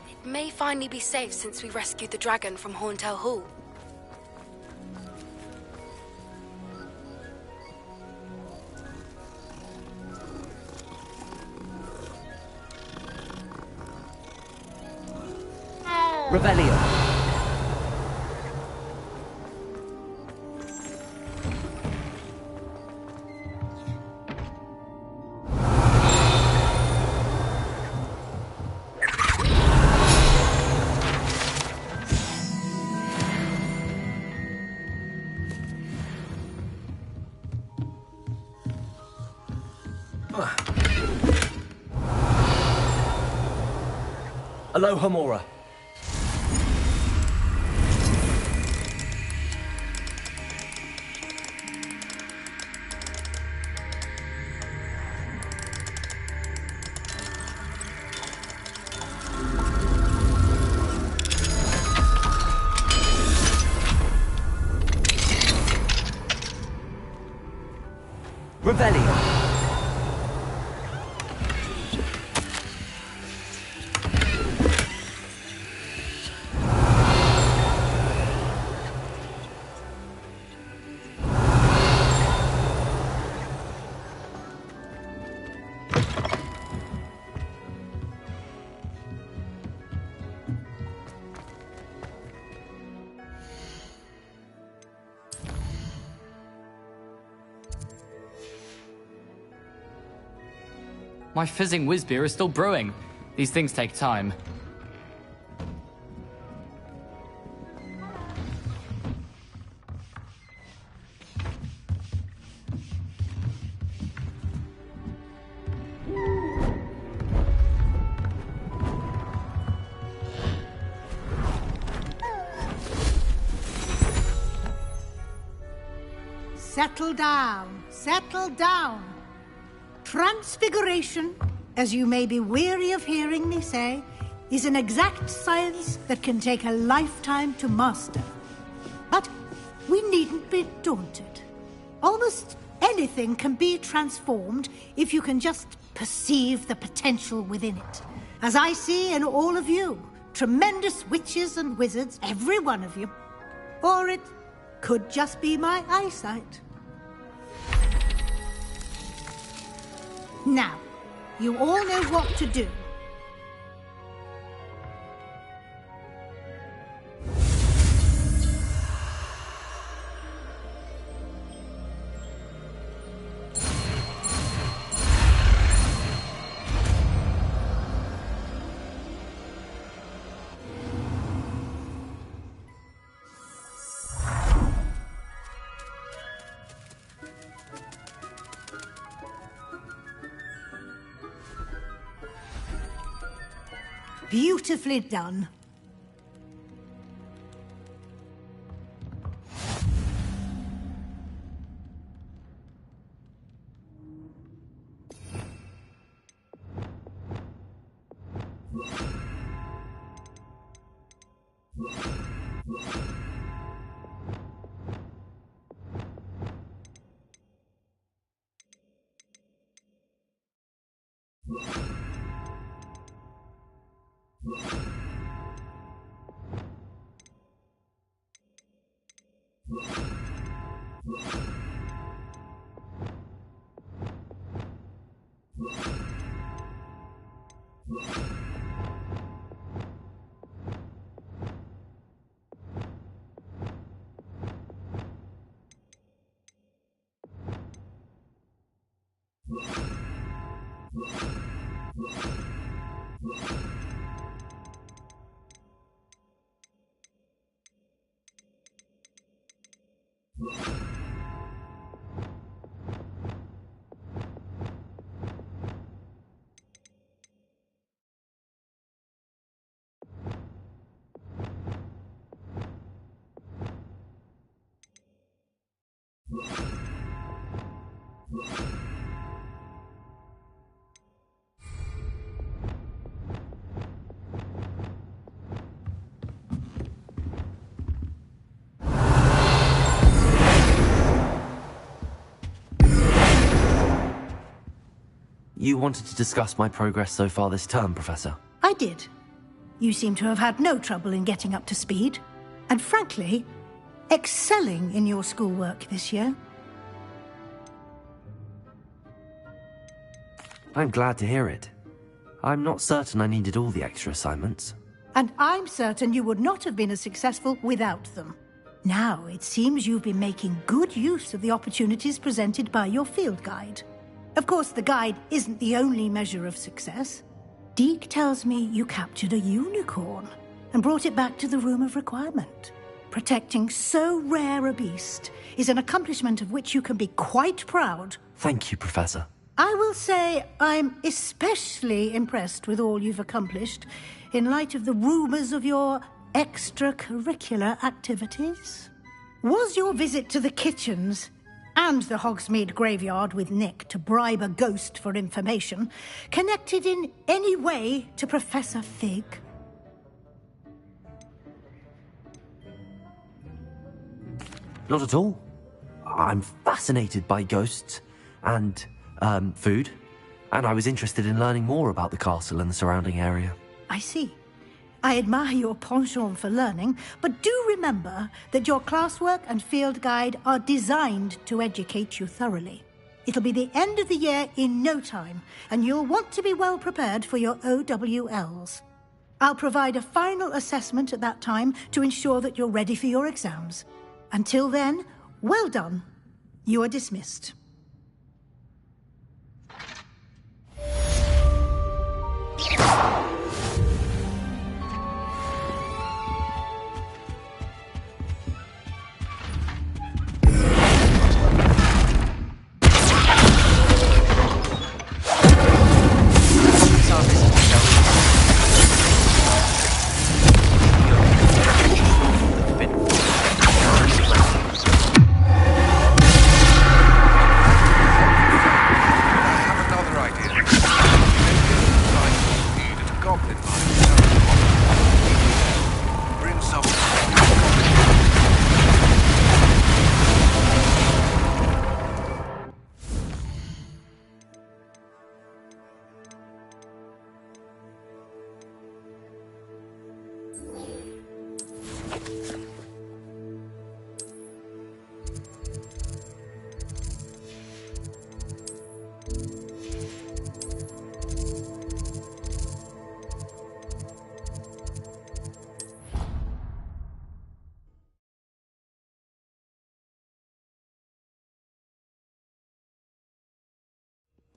[SPEAKER 8] It may finally be safe since we rescued the dragon from Horntail Hall.
[SPEAKER 1] Rebellion. Aloha Mora. Rebellion.
[SPEAKER 15] My fizzing whiz beer is still brewing. These things take time.
[SPEAKER 12] Settle down, settle down. Transfiguration, as you may be weary of hearing me say, is an exact science that can take a lifetime to master. But we needn't be daunted. Almost anything can be transformed if you can just perceive the potential within it. As I see in all of you, tremendous witches and wizards, every one of you. Or it could just be my eyesight. Now, you all know what to do. Beautifully done.
[SPEAKER 1] You wanted to discuss my progress so far this term, Professor?
[SPEAKER 12] I did. You seem to have had no trouble in getting up to speed. And frankly, excelling in your schoolwork this year.
[SPEAKER 1] I'm glad to hear it. I'm not certain I needed all the extra assignments.
[SPEAKER 12] And I'm certain you would not have been as successful without them. Now, it seems you've been making good use of the opportunities presented by your field guide. Of course, the guide isn't the only measure of success. Deke tells me you captured a unicorn and brought it back to the Room of Requirement. Protecting so rare a beast is an accomplishment of which you can be quite proud.
[SPEAKER 1] Thank you, Professor.
[SPEAKER 12] I will say I'm especially impressed with all you've accomplished in light of the rumours of your extracurricular activities. Was your visit to the kitchens and the Hogsmeade graveyard with Nick to bribe a ghost for information connected in any way to Professor Fig?
[SPEAKER 1] Not at all. I'm fascinated by ghosts and, food, and I was interested in learning more about the castle and the surrounding area.
[SPEAKER 12] I see. I admire your penchant for learning, but do remember that your classwork and field guide are designed to educate you thoroughly. It'll be the end of the year in no time, and you'll want to be well prepared for your OWLs. I'll provide a final assessment at that time to ensure that you're ready for your exams. Until then, well done. You are dismissed.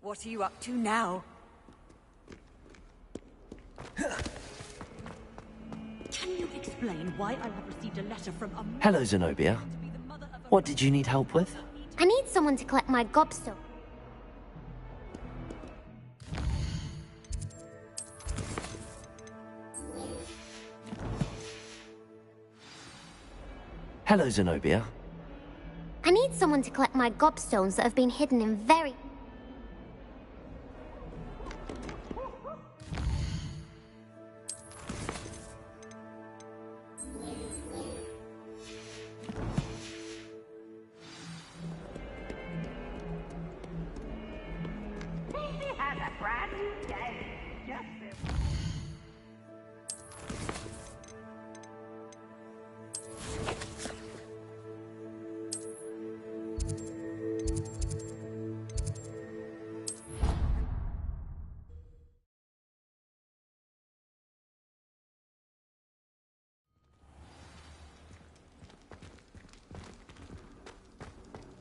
[SPEAKER 5] What are you up to now? Can you explain why I have received a letter from a...
[SPEAKER 1] Hello, Zenobia. What did you need help with?
[SPEAKER 13] I need someone to collect my gobstone.
[SPEAKER 1] Hello, Zenobia.
[SPEAKER 13] I need someone to collect my gobstones that have been hidden in very...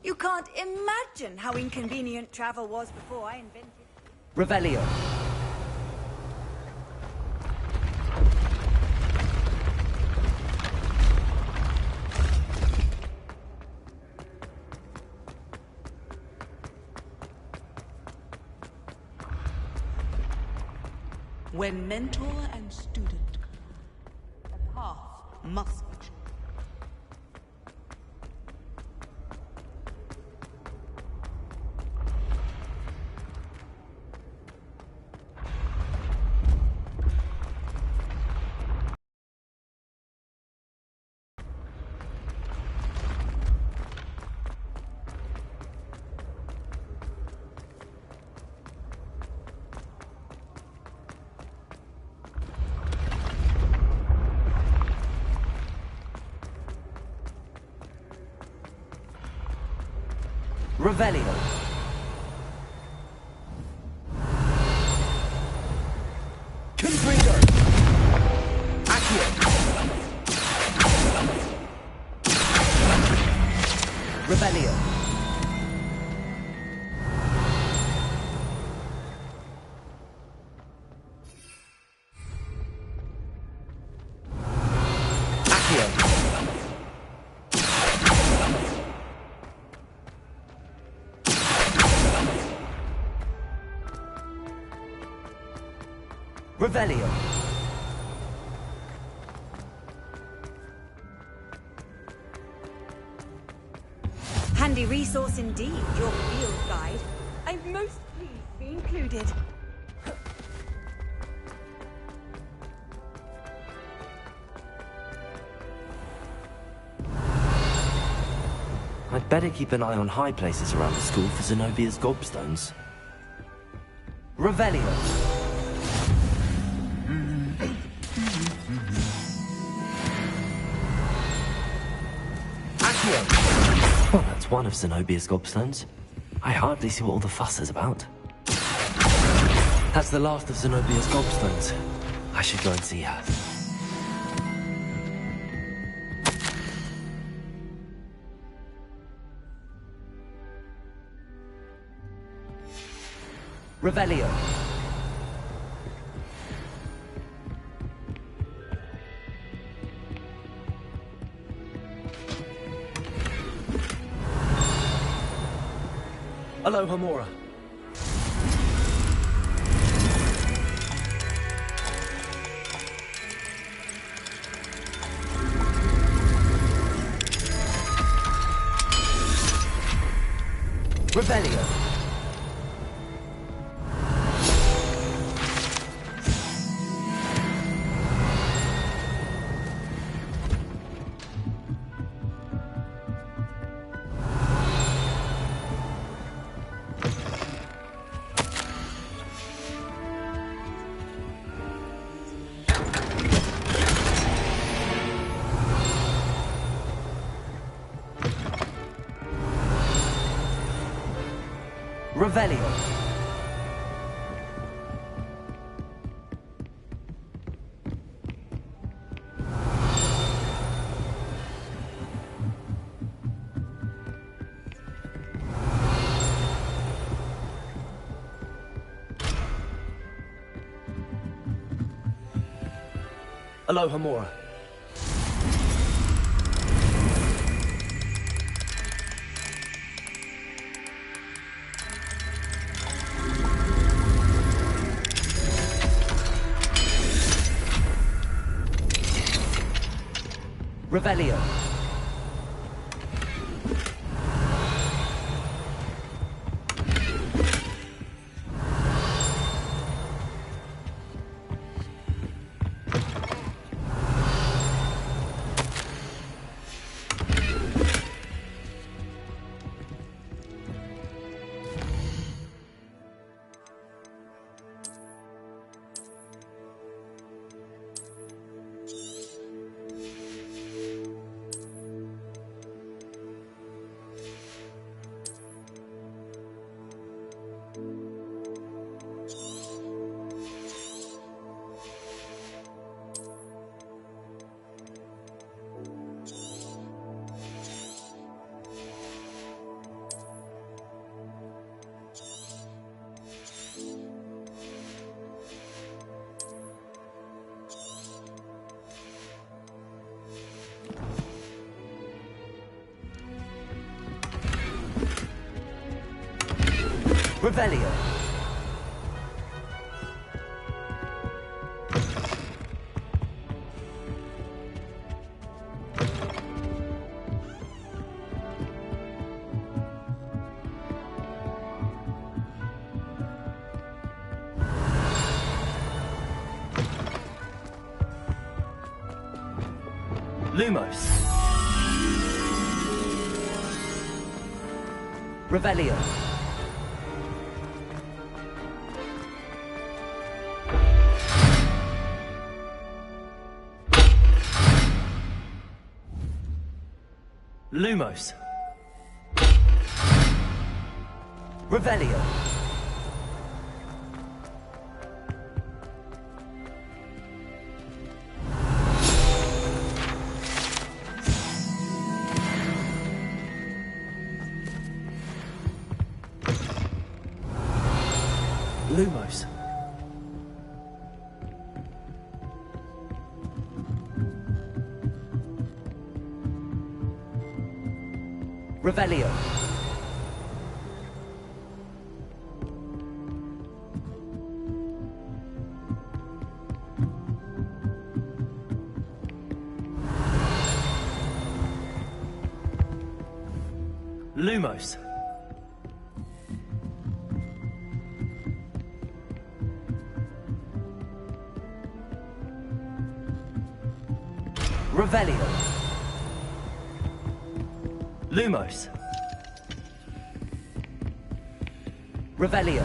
[SPEAKER 5] You can't imagine how inconvenient travel was before I invented...
[SPEAKER 1] Revelio.
[SPEAKER 14] When mentor and student, the path must be chosen.
[SPEAKER 1] Revelio. Confringo. Accio. Revelio. Revelio.
[SPEAKER 5] Handy resource indeed, your field guide. I'm most pleased to be included.
[SPEAKER 1] I'd better keep an eye on high places around the school for Zenobia's gobstones. Revelio. Well, that's one of Zenobia's gobstones. I hardly see what all the fuss is about. That's the last of Zenobia's gobstones. I should go and see her. Revelio. Aloha Mora. Revelio. Revelio. Aloha Mora. Revelio. Revelio. Lumos. Revelio. Lumos. Revelio. Lumos. Revelio. Lumos. Revelio. Lumos. Revelio.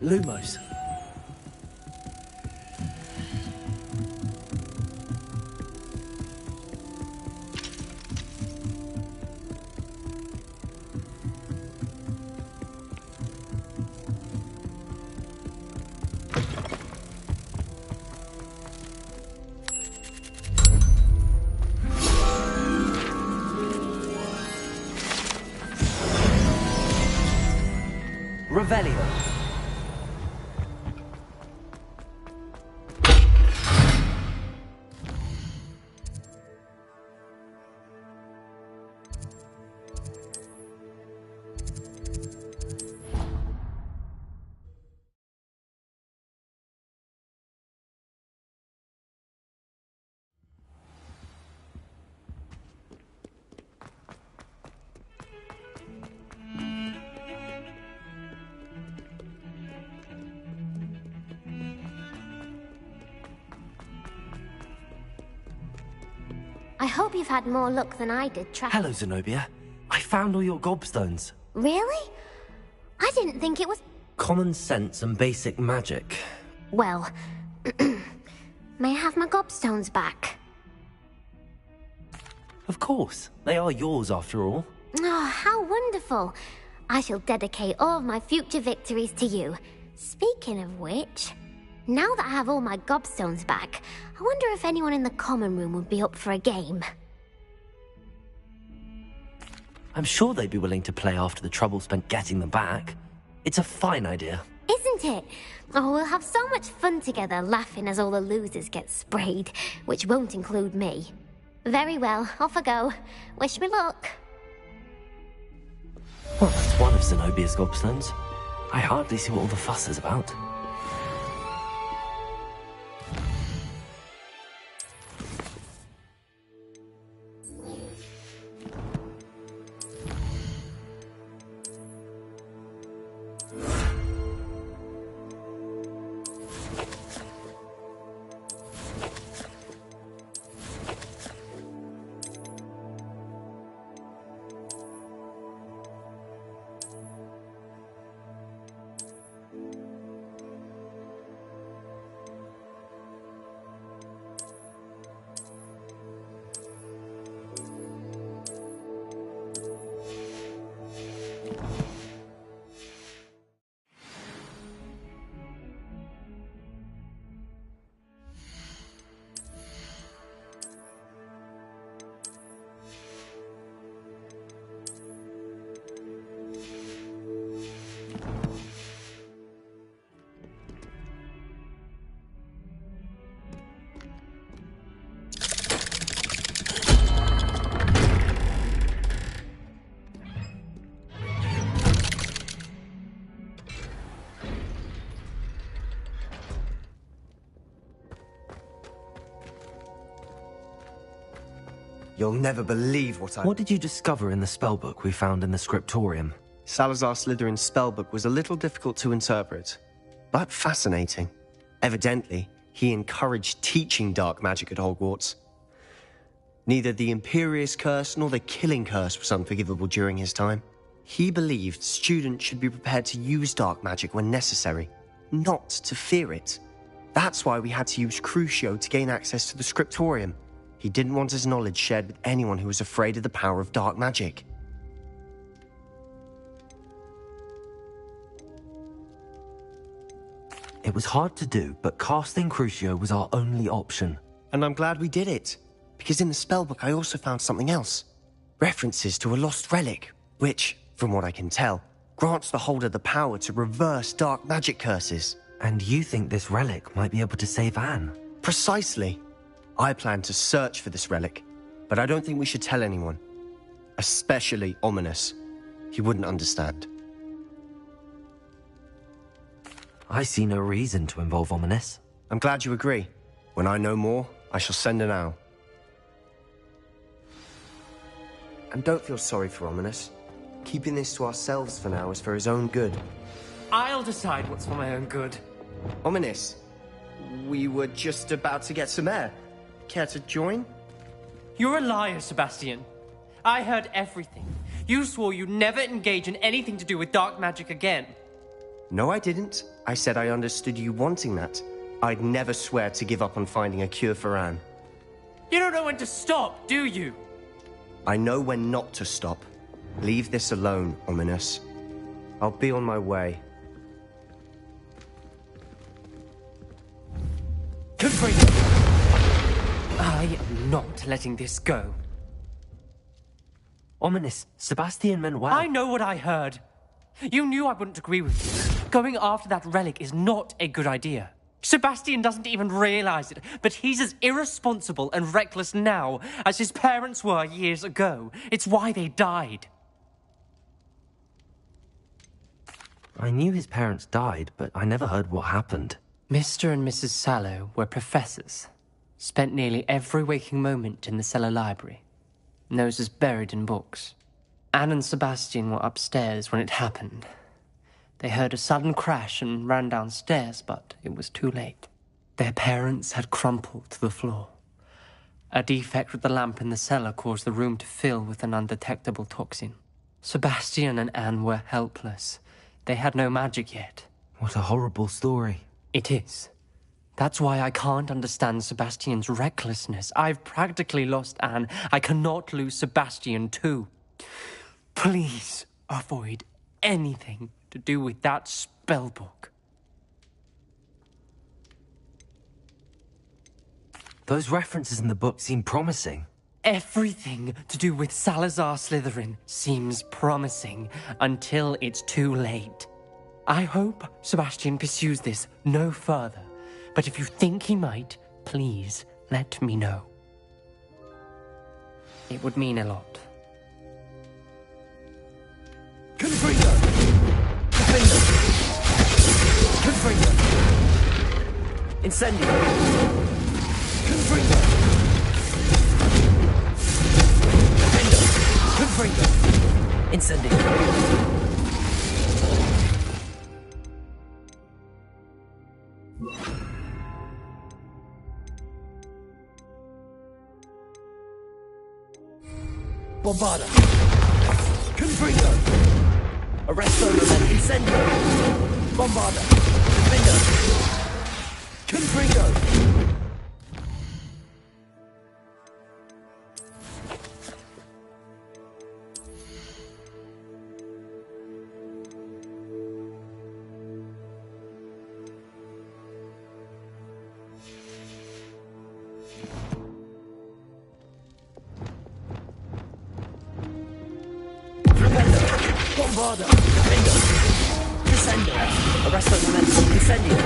[SPEAKER 1] Lumos. Revelio.
[SPEAKER 13] I hope you've had more luck than I did tracking.
[SPEAKER 1] Hello, Zenobia. I found all your gobstones.
[SPEAKER 13] Really? I didn't think it was...
[SPEAKER 1] Common sense and basic magic.
[SPEAKER 13] Well, may I have my gobstones back?
[SPEAKER 1] Of course. They are yours after all.
[SPEAKER 13] Oh, how wonderful. I shall dedicate all of my future victories to you. Speaking of which, now that I have all my gobstones back, I wonder if anyone in the common room would be up for a game.
[SPEAKER 1] I'm sure they'd be willing to play after the trouble spent getting them back. It's a fine idea.
[SPEAKER 13] Isn't it? Oh, we'll have so much fun together laughing as all the losers get sprayed, which won't include me. Very well, off I go. Wish me luck.
[SPEAKER 1] Well, that's one of Zenobia's gobstones. I hardly see what all the fuss is about.
[SPEAKER 16] You'll never believe what I...
[SPEAKER 1] What did you discover in the spellbook we found in the scriptorium?
[SPEAKER 16] Salazar Slytherin's spellbook was a little difficult to interpret, but fascinating. Evidently, he encouraged teaching dark magic at Hogwarts. Neither the Imperious Curse nor the Killing Curse was unforgivable during his time. He believed students should be prepared to use dark magic when necessary, not to fear it. That's why we had to use Crucio to gain access to the scriptorium. He didn't want his knowledge shared with anyone who was afraid of the power of dark magic.
[SPEAKER 1] It was hard to do, but casting Crucio was our only option.
[SPEAKER 16] And I'm glad we did it, because in the spellbook I also found something else. References to a lost relic, which, from what I can tell, grants the holder the power to reverse dark magic curses.
[SPEAKER 1] And you think this relic might be able to save Anne?
[SPEAKER 16] Precisely. I plan to search for this relic, but I don't think we should tell anyone. Especially Ominous. He wouldn't understand.
[SPEAKER 1] I see no reason to involve Ominous.
[SPEAKER 16] I'm glad you agree. When I know more, I shall send an owl. And don't feel sorry for Ominous. Keeping this to ourselves for now is for his own good.
[SPEAKER 17] I'll decide what's for my own good.
[SPEAKER 16] Ominous, we were just about to get some air. Care to join?
[SPEAKER 17] You're a liar, Sebastian. I heard everything. You swore you'd never engage in anything to do with dark magic again.
[SPEAKER 16] No, I didn't. I said I understood you wanting that. I'd never swear to give up on finding a cure for Anne.
[SPEAKER 17] You don't know when to stop, do you?
[SPEAKER 16] I know when not to stop. Leave this alone, Ominous. I'll be on my way.
[SPEAKER 17] Confringo! I am not letting this go.
[SPEAKER 1] Ominous, Sebastian meant well.
[SPEAKER 17] I know what I heard. You knew I wouldn't agree with you. Going after that relic is not a good idea. Sebastian doesn't even realize it, but he's as irresponsible and reckless now as his parents were years ago. It's why they died.
[SPEAKER 1] I knew his parents died, but I never heard what happened.
[SPEAKER 17] Mr. and Mrs. Sallow were professors. Spent nearly every waking moment in the cellar library. Noses buried in books. Anne and Sebastian were upstairs when it happened. They heard a sudden crash and ran downstairs, but it was too late. Their parents had crumpled to the floor. A defect with the lamp in the cellar caused the room to fill with an undetectable toxin. Sebastian and Anne were helpless. They had no magic yet.
[SPEAKER 1] What a horrible story.
[SPEAKER 17] It is. That's why I can't understand Sebastian's recklessness. I've practically lost Anne. I cannot lose Sebastian too. Please avoid anything to do with that spellbook.
[SPEAKER 1] Those references in the book seem promising.
[SPEAKER 17] Everything to do with Salazar Slytherin seems promising until it's too late. I hope Sebastian pursues this no further, but if you think he might, please let me know. It would mean a lot.
[SPEAKER 1] Confringo! Confringo! Incendio! Confringo! Confringo! Incendio! Bombarda! Confringo! Arresto Memento! Incendio! Bombarda! Defender! Confringo! Bombarda! Defender! Descendo! Arresto Memento! Incendio!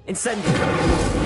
[SPEAKER 1] Incendio!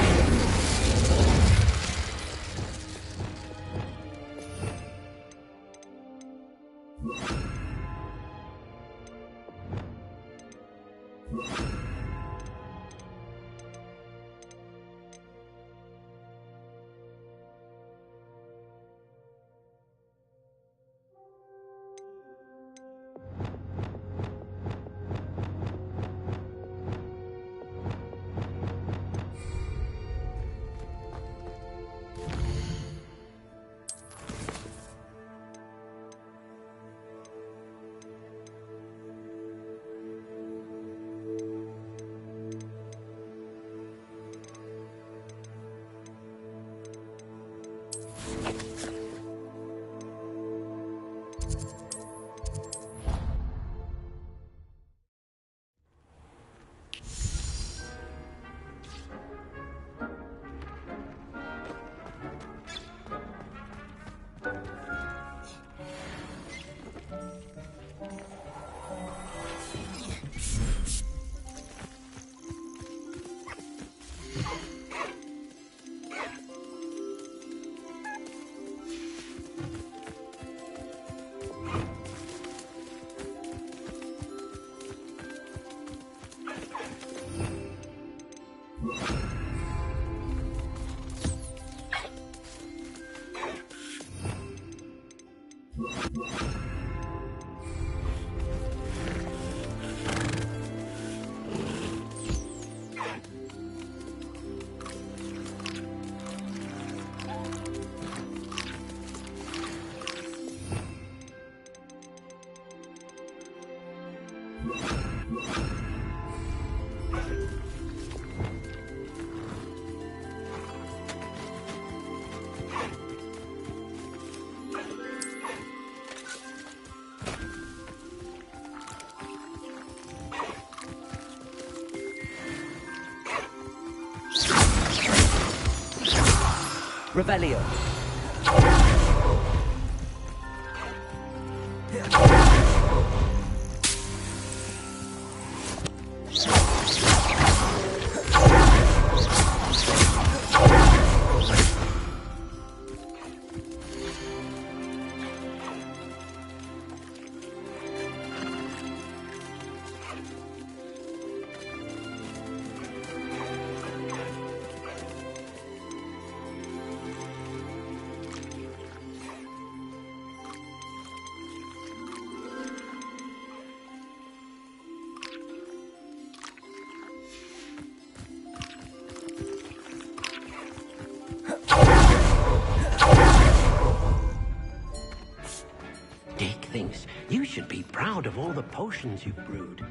[SPEAKER 1] Revelio.
[SPEAKER 4] Dick thinks you should be proud of all the potions you've brewed.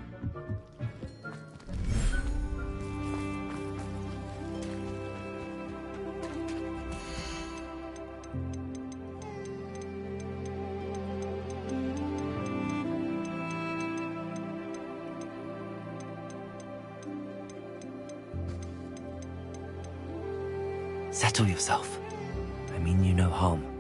[SPEAKER 1] Settle yourself. I mean you no harm.